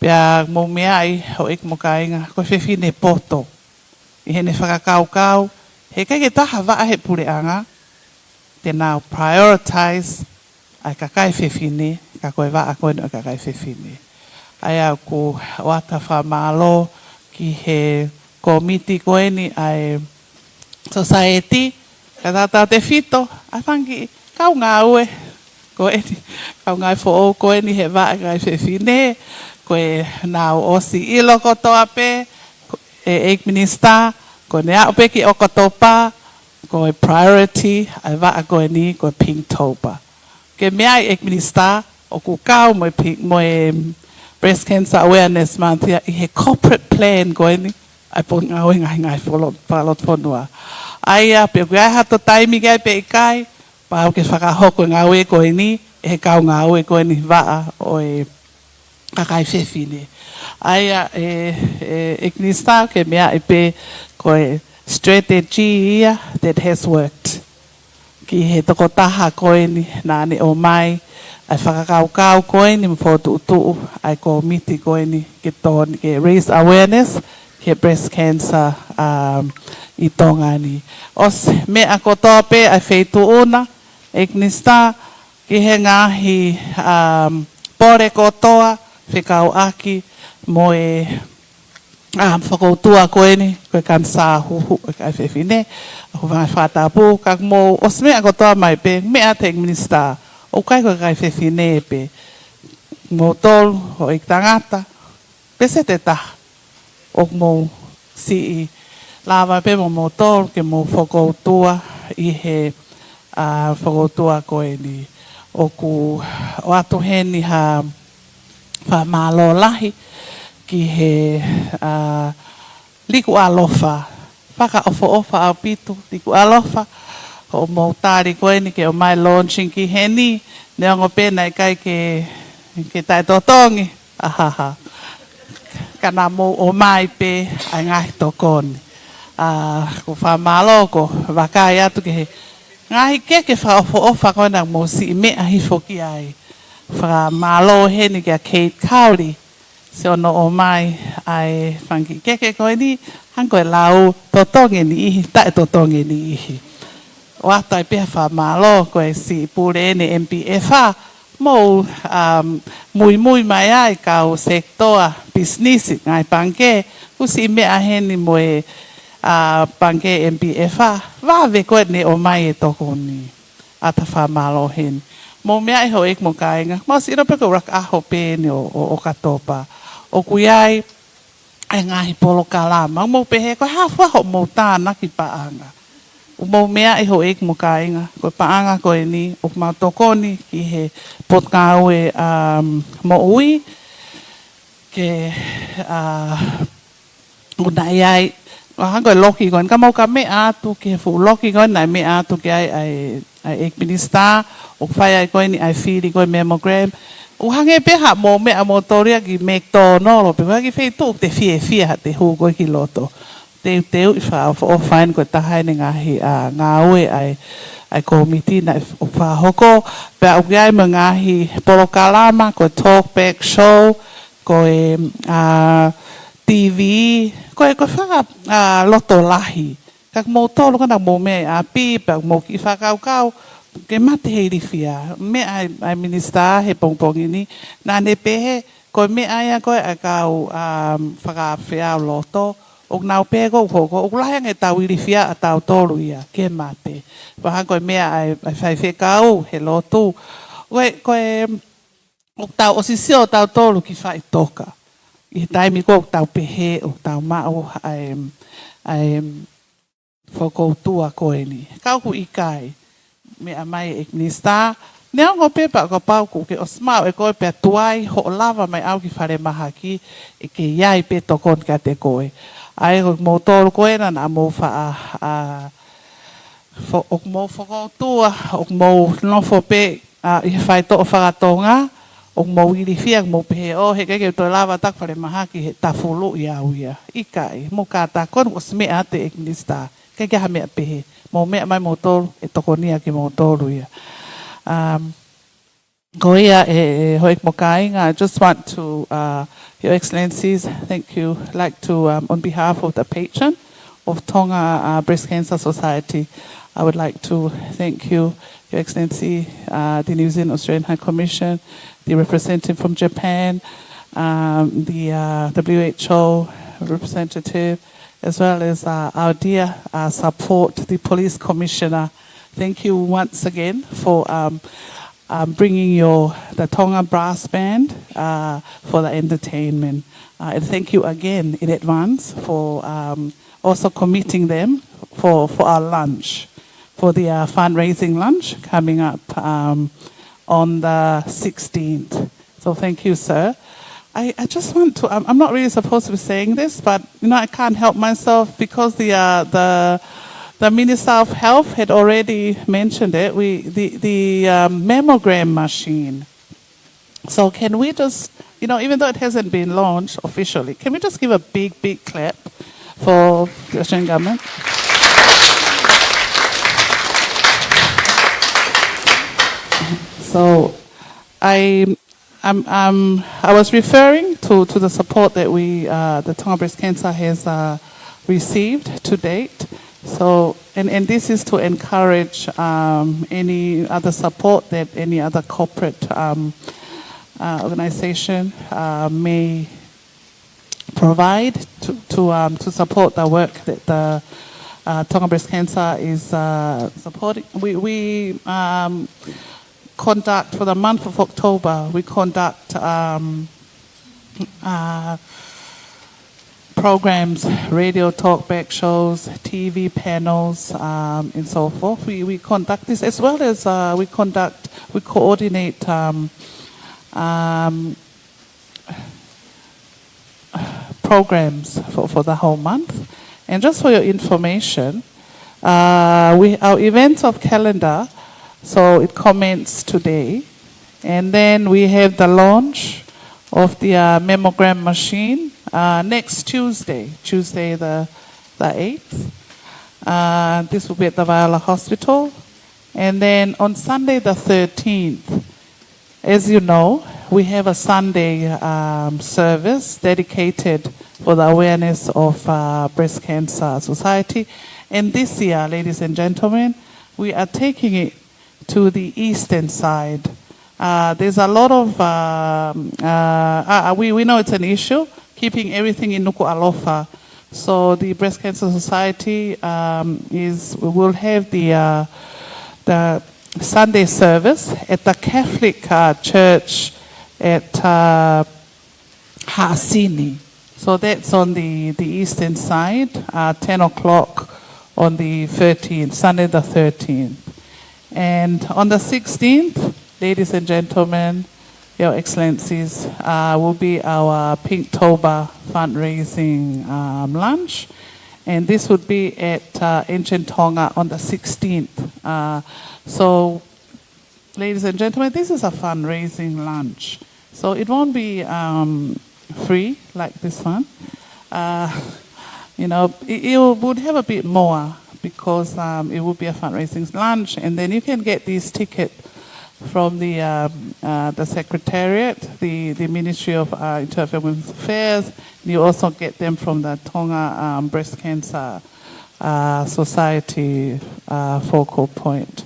Speaker 12: Pea mō mea ai, ho ek mo kainga, koe whewhine poto. I he ne whakakau, he kai ke taha waa he pure anga, te nāu prioritize, ai kakai whewhine, ka koe waa koe no kakai whewhine. Ai au ko wata whamalo ki he komiti koe ni ai society, ka tata te fito, a whangi kau ngā ue, koe ni, kau ngai fo o koe ni he waa kai whewhine, koe nāu osi ilo kotoa pe, e ekminista, koe ne au pe ki o kotopa, koe priority, ai waa koe ni, koe Pinktober. Ke mea I ekminista, o ku kau mo breast cancer awareness month ia I he corporate plan ko ni ai po ngai follow fonua ai a pe ga ha to taimi ga pe kai pa ke whakahoko ngā ue koe ni, he kau ngā ue koe ni waa o kakai whewhine. Aia knista ke mea pe koe strategy ia that has worked. Ki he toko taha koe ni nāne o mai, ai whakakau koe ni mfotu utu, ai ko miti koe ni ke raise awareness, ke breast cancer I Tonga ni. Os mea kotoa pe ai wheitu una, knista ki he ngahi pore kotoa whikau aki mo whakautua koe ni koe kansa huhu e kai whewhine ako whangai whatapu kak mo os mea kotoa mai pe mea te knista o kai koe kai whewhine pe mo tolu o tangata pese te taha o mo si lava pe mo tolu ke mo whakautua I he whakotua koe ni o ku o atu he ni ha whamalo lahi ki he Liku'alofa whaka ofa au pitu Liku'alofa o mo tāri koe ni ke o mai launching ki he ni ne ongo pēnei kai ke tai totongi ahaha kana mo o mai pe ai ngahi tokoni ko whamalo ko wakai atu ke he ngahi ke whaofa koe nang mo si mea hi foki ai. Whaka malo he ni kia Kate Kauri. Se ono o mai ai whangi keke koe ni, hang koe lau totonge ni ihi, tae totonge ni ihi. O atai pia wha malo koe si pure ni MPFA, mo mui mai ai kau sektoa business ngai panke, kusi mea he ni moe panke MPFA, Vave koe ne o mai e toko ni, ata whamalo hen. Mo mea iho ek mo kainga, mo si ino peko rak aho pe ni o katopa. O kuiai, ai ngahi polo kalama, mo pehe koe hawha mo tāna ki paanga. O mo mea iho ek mo kainga, koe paanga koe ni, o mau toko ni, ki he pot kaue mo ui, ke una iai, hangko loki koen ka mau ka me atu ke fu loki koen nai me atu ke ai ek minista o fai ai koen ai fili koen mammogram o hange pe ha mo me a motoria ki mekto no pe ki fei tu te fie ha te hu ko ki loto te u fa o fain ko ta hai nga hi nga ue ai komiti na o fa hoko pe o gai nga hi polo kalama ko talk back show ko TV ko whaka loto lahi. Kak mo tolo kana mo me a pipa mo ki whakau ke mate hei whia. Me ai minista he pongpongi ni. Nā ne pehe ko me ai a koe a kau whakawhia loto. O nau pehe ko koko. O lahang e tau iri whia a tau tolu ia. Ke mate. Wahan koe mea ai whaiwhe kau he loto. Koe o tau osisio tau tolu ki whai toka. I taimi ko tau pehe o tau mao ai whakoutua koe ni. Kau ku ikai me a mai e knista. Ne ongo pepa ko pau ku ke o smau e koe pe tuai ho lava mai au ki whare maha ki e ke iai pe tokon ka te koe. Ai ko mo tolu koe na na mo wha o mo whakoutua o mo nofo pe i whai to o whakatonga o mo iri fia mo pe o he ke to lava tak fare mahaki he tafulu ia uia ikai mo kata kon o sme ate eknista ke ha me pe mo me mai motor e tokonia ki motor ia goia hoik mo kainga. I just want to Your Excellencies, thank you, like to on behalf of the patron of Tonga Breast Cancer Society, I would like to thank you, Your Excellency, the New Zealand Australian High Commission, the representative from Japan, the WHO representative, as well as our dear support, the police commissioner. Thank you once again for bringing the Tonga Brass Band for the entertainment. And thank you again in advance for also committing them for our lunch, for the fundraising lunch coming up on the 16th. So thank you, sir. I just want to, I'm not really supposed to be saying this, but I can't help myself because the Minister of Health had already mentioned it, the mammogram machine. So can we just, even though it hasn't been launched officially, can we just give a big, big clap for the Australian government? So I was referring to the support that the Tonga Breast Cancer has received to date. So, and this is to encourage any other support that any other corporate organization may provide to support the work that the Tonga Breast Cancer is supporting. We conduct, for the month of October, we conduct programs, radio talkback shows, TV panels, and so forth. We conduct this as well as we coordinate programs for the whole month. And just for your information, our events of calendar, so it commences today, and then we have the launch of the mammogram machine next Tuesday the 8th. This will be at the Viola Hospital. And then on Sunday the 13th, as you know, we have a Sunday service dedicated for the awareness of Breast Cancer Society. And this year, ladies and gentlemen, we are taking it to the eastern side. There's a lot of, we know it's an issue, keeping everything in Liku'alofa. So the Breast Cancer Society will have the Sunday service at the Catholic Church at Ha'asini. So that's on the eastern side, 10 o'clock on the 13th, Sunday the 13th. And on the 16th, ladies and gentlemen, Your Excellencies, will be our Pinktober fundraising lunch. And this would be at Ancient Tonga on the 16th. So, ladies and gentlemen, this is a fundraising lunch. So it won't be free like this one. It would have a bit more because it would be a fundraising lunch. And then you can get these tickets from the Secretariat, the Ministry of Inter and Women's Affairs. You also get them from the Tonga Breast Cancer Society focal point.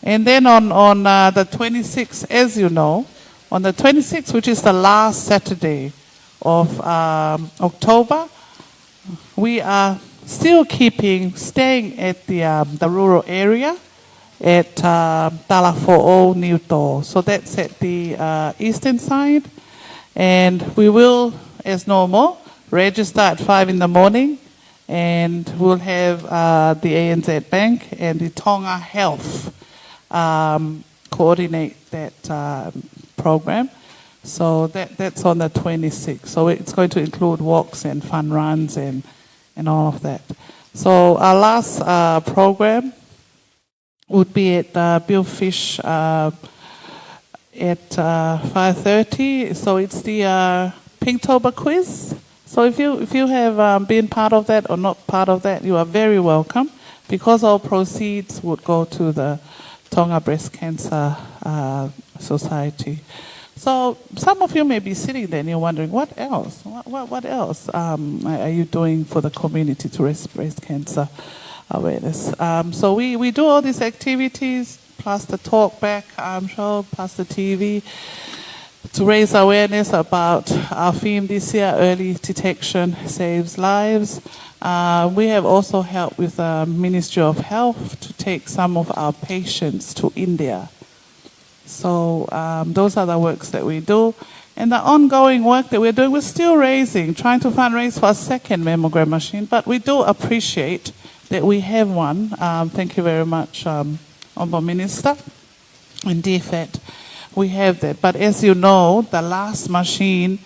Speaker 12: And then on the 26th, as you know, on the 26th, which is the last Saturday of October, we are still staying at the rural area at Talafo'o Niuto. So that's at the eastern side. And we will, as normal, register at 5 in the morning. And we'll have the ANZ Bank and the Tonga Health coordinate that program. So that's on the 26th. So it's going to include walks and fun runs and all of that. So our last program would be at Bill Fish at 5:30. So it's the Pinktober quiz. So if you have been part of that or not part of that, you are very welcome, because all proceeds would go to the Tonga Breast Cancer Society. So some of you may be sitting there and you're wondering, what else? What else are you doing for the community to raise breast cancer awareness? So we do all these activities, plus the talk back show, plus the TV, to raise awareness about our theme this year, Early Detection Saves Lives. We have also helped with the Ministry of Health to take some of our patients to India. So those are the works that we do. And the ongoing work that we're doing, we're still trying to fundraise for a second mammogram machine, but we do appreciate that we have one. Thank you very much, Honourable Minister. and defect. We have that. But as you know, the last machine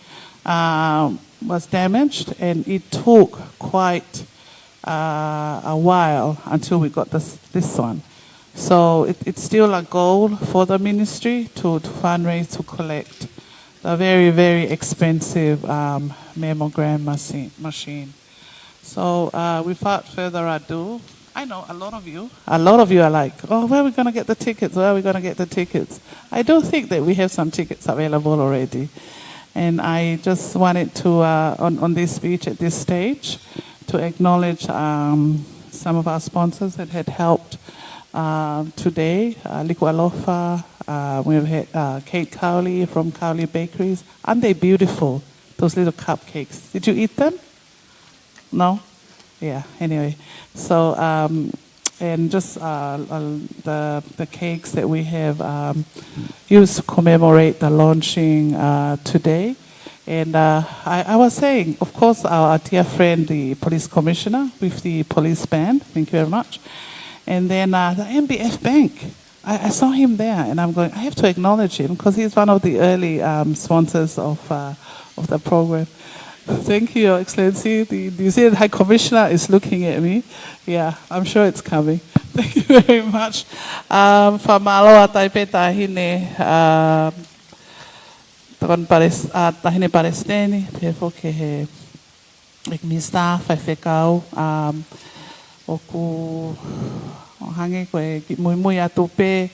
Speaker 12: was damaged, and it took quite a while until we got this one. So it's still a goal for the ministry to fundraise to collect the very, very expensive mammogram machine. So without further ado, I know a lot of you are like, oh, where are we going to get the tickets? Where are we going to get the tickets? I do think that we have some tickets available already. And I just wanted to, on this speech at this stage, to acknowledge some of our sponsors that had helped today. Liku'alofa, we've had Kate Cowley from Cowley Bakeries. Aren't they beautiful, those little cupcakes? Did you eat them? No? Yeah, anyway. So, and just the cakes that we have used to commemorate the launching today. And I was saying, of course, our dear friend, the police commissioner with the police band, thank you very much. And then the MBF Bank, I saw him there, and I'm going, I have to acknowledge him because he's one of the early sponsors of the program. Thank you, Your Excellency. The New Zealand High Commissioner is looking at me. Yeah, I'm sure it's coming. Thank you very much. Whamaloa taipe tahine tahine Palestini, te whoke he ekmista whaiwhekau oku hange koe ki Moimoi atu pe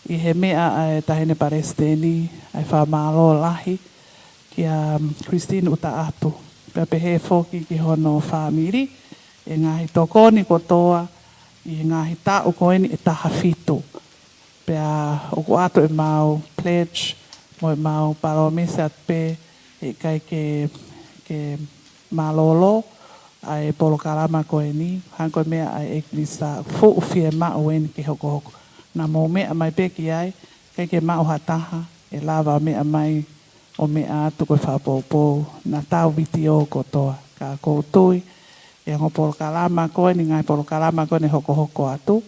Speaker 12: I he mea ai tahine Palestini ai whamaloa lahi. Kia Christine uta atu. Pea pehe whoki ki hono whamiri. E ngahi tokoni kotoa. I ngahi ta ukoeni e taha whitu. Pea oku atu e mau pledge. Mo e mau paromese at pe. E kai ke malolo. Ai polo karama koeni. Hanko mea ai eknisa. Fu ufie mao weni ki hoko hoko. Na mo mea mai peki ai. Kai ke mao hataha. E lava mea mai. O mea atu koe whapopou, na tau viti o kotoa, ka koutui, e ngo polo kalama koe, ni ngai polo kalama koe ni hoko hoko atu,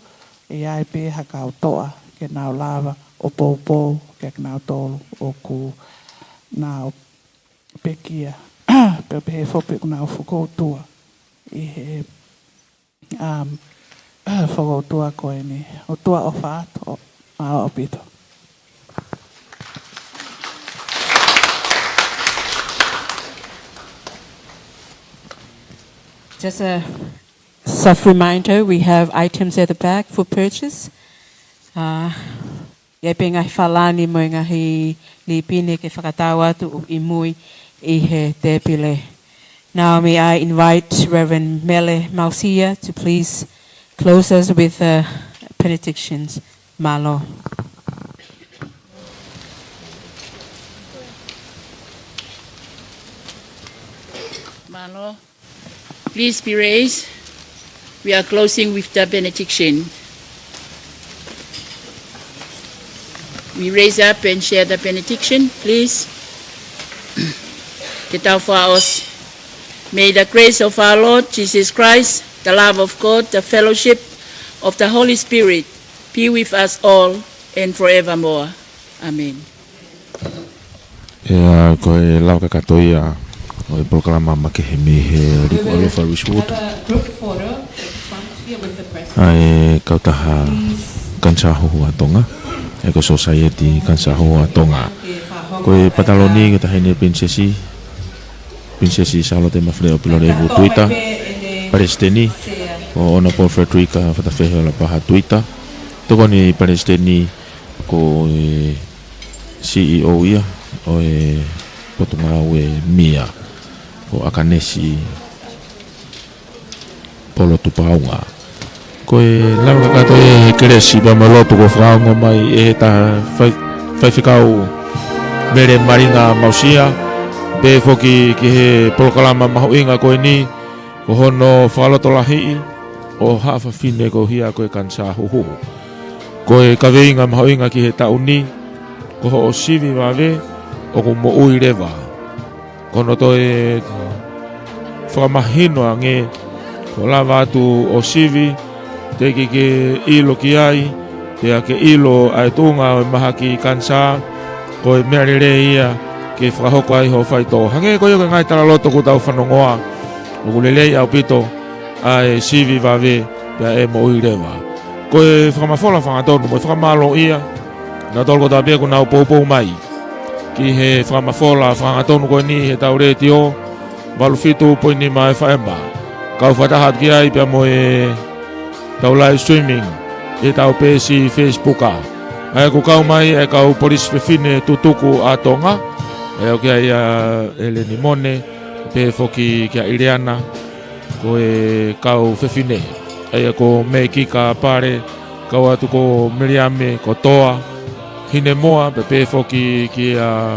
Speaker 12: e ai pe haka o toa, ke nao lava, o poupou, ke nao tolu, o ku nao pekia, pe he whope nao whakoutua, I he whakoutua koe ni, o tua o whaato, o pito.
Speaker 2: Just a soft reminder, we have items at the back for purchase. Ia pe ngai whalani mo ngahi lipine ke whakatau atu I mui I he te pile. Now may I invite Reverend Mele Mausia to please close us with benedictions. Malo.
Speaker 3: Malo. Please be raised. We are closing with the benediction. We raise up and share the benediction, please. May the grace of our Lord Jesus Christ, the love of God, the fellowship of the Holy Spirit be with us all and forevermore. Amen.
Speaker 6: Yeah, koe lau kakatoia. O programa makehemi he Liku'alofa Richwood. Ai kautaha kansa hohu a Tonga. Eko society kansa hohu a Tonga. Koe pataloni kita hene prinsesi Sālote Mafileʻo Pilolevu Tuita. Palestini o Honourable Frederica whatawhehe la paha Tuita. Toko ni Palestini ko CEO ia o potunga ue mia. O akanesi polo tupaunga. Koe lava kakato e keresi pa malotu ko whaonga mai e ta whaiwhikau mere maringa mausia pe foki ki he polokalama mahuinga koe ni ko hono whalotolahi o hafa fine ko hia koe kansa huhu. Koe kaweinga mahuinga ki he tauni ko ho o Sivi Vave o ko mo ui Leva. Kono toe whamahino nge ko lava atu o Sivi te ke ilo ki ai Pea ke ilo ai tunga o maha ki kansa ko e mea rere ia ke whakahoko ai ho whaito. Hange ko ioke ngai tala loto ku tau whanongoa. Nuku lelei au pito ai Sivi Vave pea e mo ui Leva. Ko e whakamafola whangatonu mo e whakamalo ia na tolko ta pia ku nau poupou mai. Ki he whakamafola whangatonu ko ni he tau reti o walu fitu poini mai whaemba. Kau whatahat ki ai pia mo e tau live streaming e tau pesi Facebooka. Ai ku kau mai e kau polis fefine tutuku a Tonga. E o kia ia ele ni mone pe foki kia Ileana ko e kau fefine. E ko me kika pare kau atu ko Miriame ko toa hine moa pe foki kia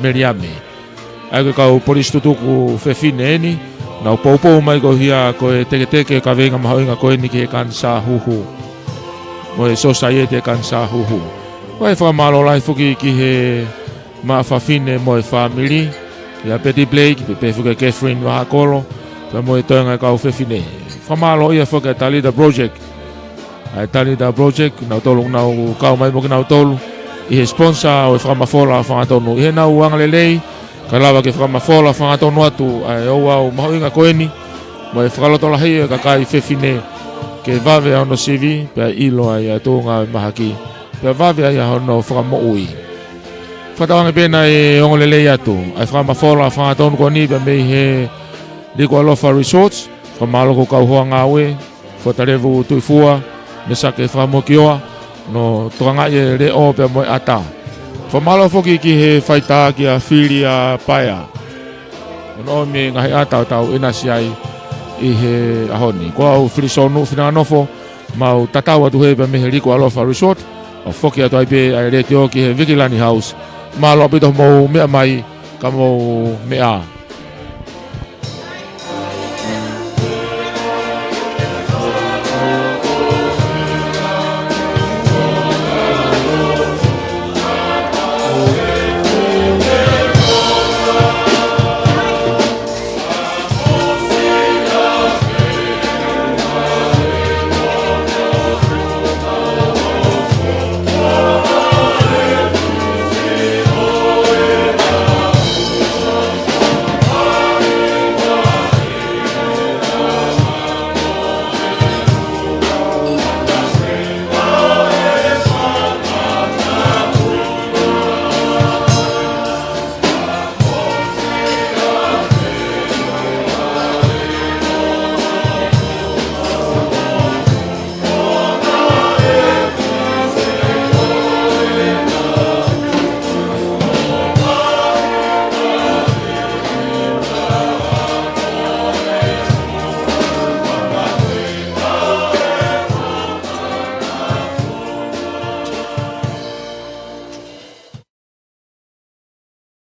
Speaker 6: Miriame. Ai ko kau polis tutuku fefine eni. Nau poupou mai ko hia ko e teke ka venga mahoinga ko eni ke kansa huhu. Mo e society kansa huhu. Ko e whamalo lai fuki ki he maafafine mo e family. Ia Betty Blake, pe fuki Catherine Wahakolo. Pe mo e toenga kau fefine. Whamalo ia fuki Talida Project. Ai Talida Project, nau tolu nau kau mai mo ki nau tolu. I he sponsor o e whamafola whangatonu. I he nau wangalelei. Ka lawa ke whakamafola whangatonu atu ai o au mahoinga koeni mo e whakalotola hei e kakai fefine ke Vave ono Sivi pia ilo ai a Tonga mahaki pia Vave ai a hono whakamoui. Whatawange pena e ongolelei atu ai whakamafola whangatonu koeni pia mei he Liku'alofa Resorts whamaloko kauhoa ngawe Frederica tuifua mesake whakamokioa no tokangai e reo pia moe ata. Whamalo foki ki he whaita ki a whiri a paia. Ono me ngahi atau tau inasi ai i he ahoni. Ko au whirisonu whinanofo mau tatau atu hei pa me he Liku'alofa Resort. O foki atu ai pe ai reti o ki he Vikilani House. Malo apito mou mea mai ka mou mea.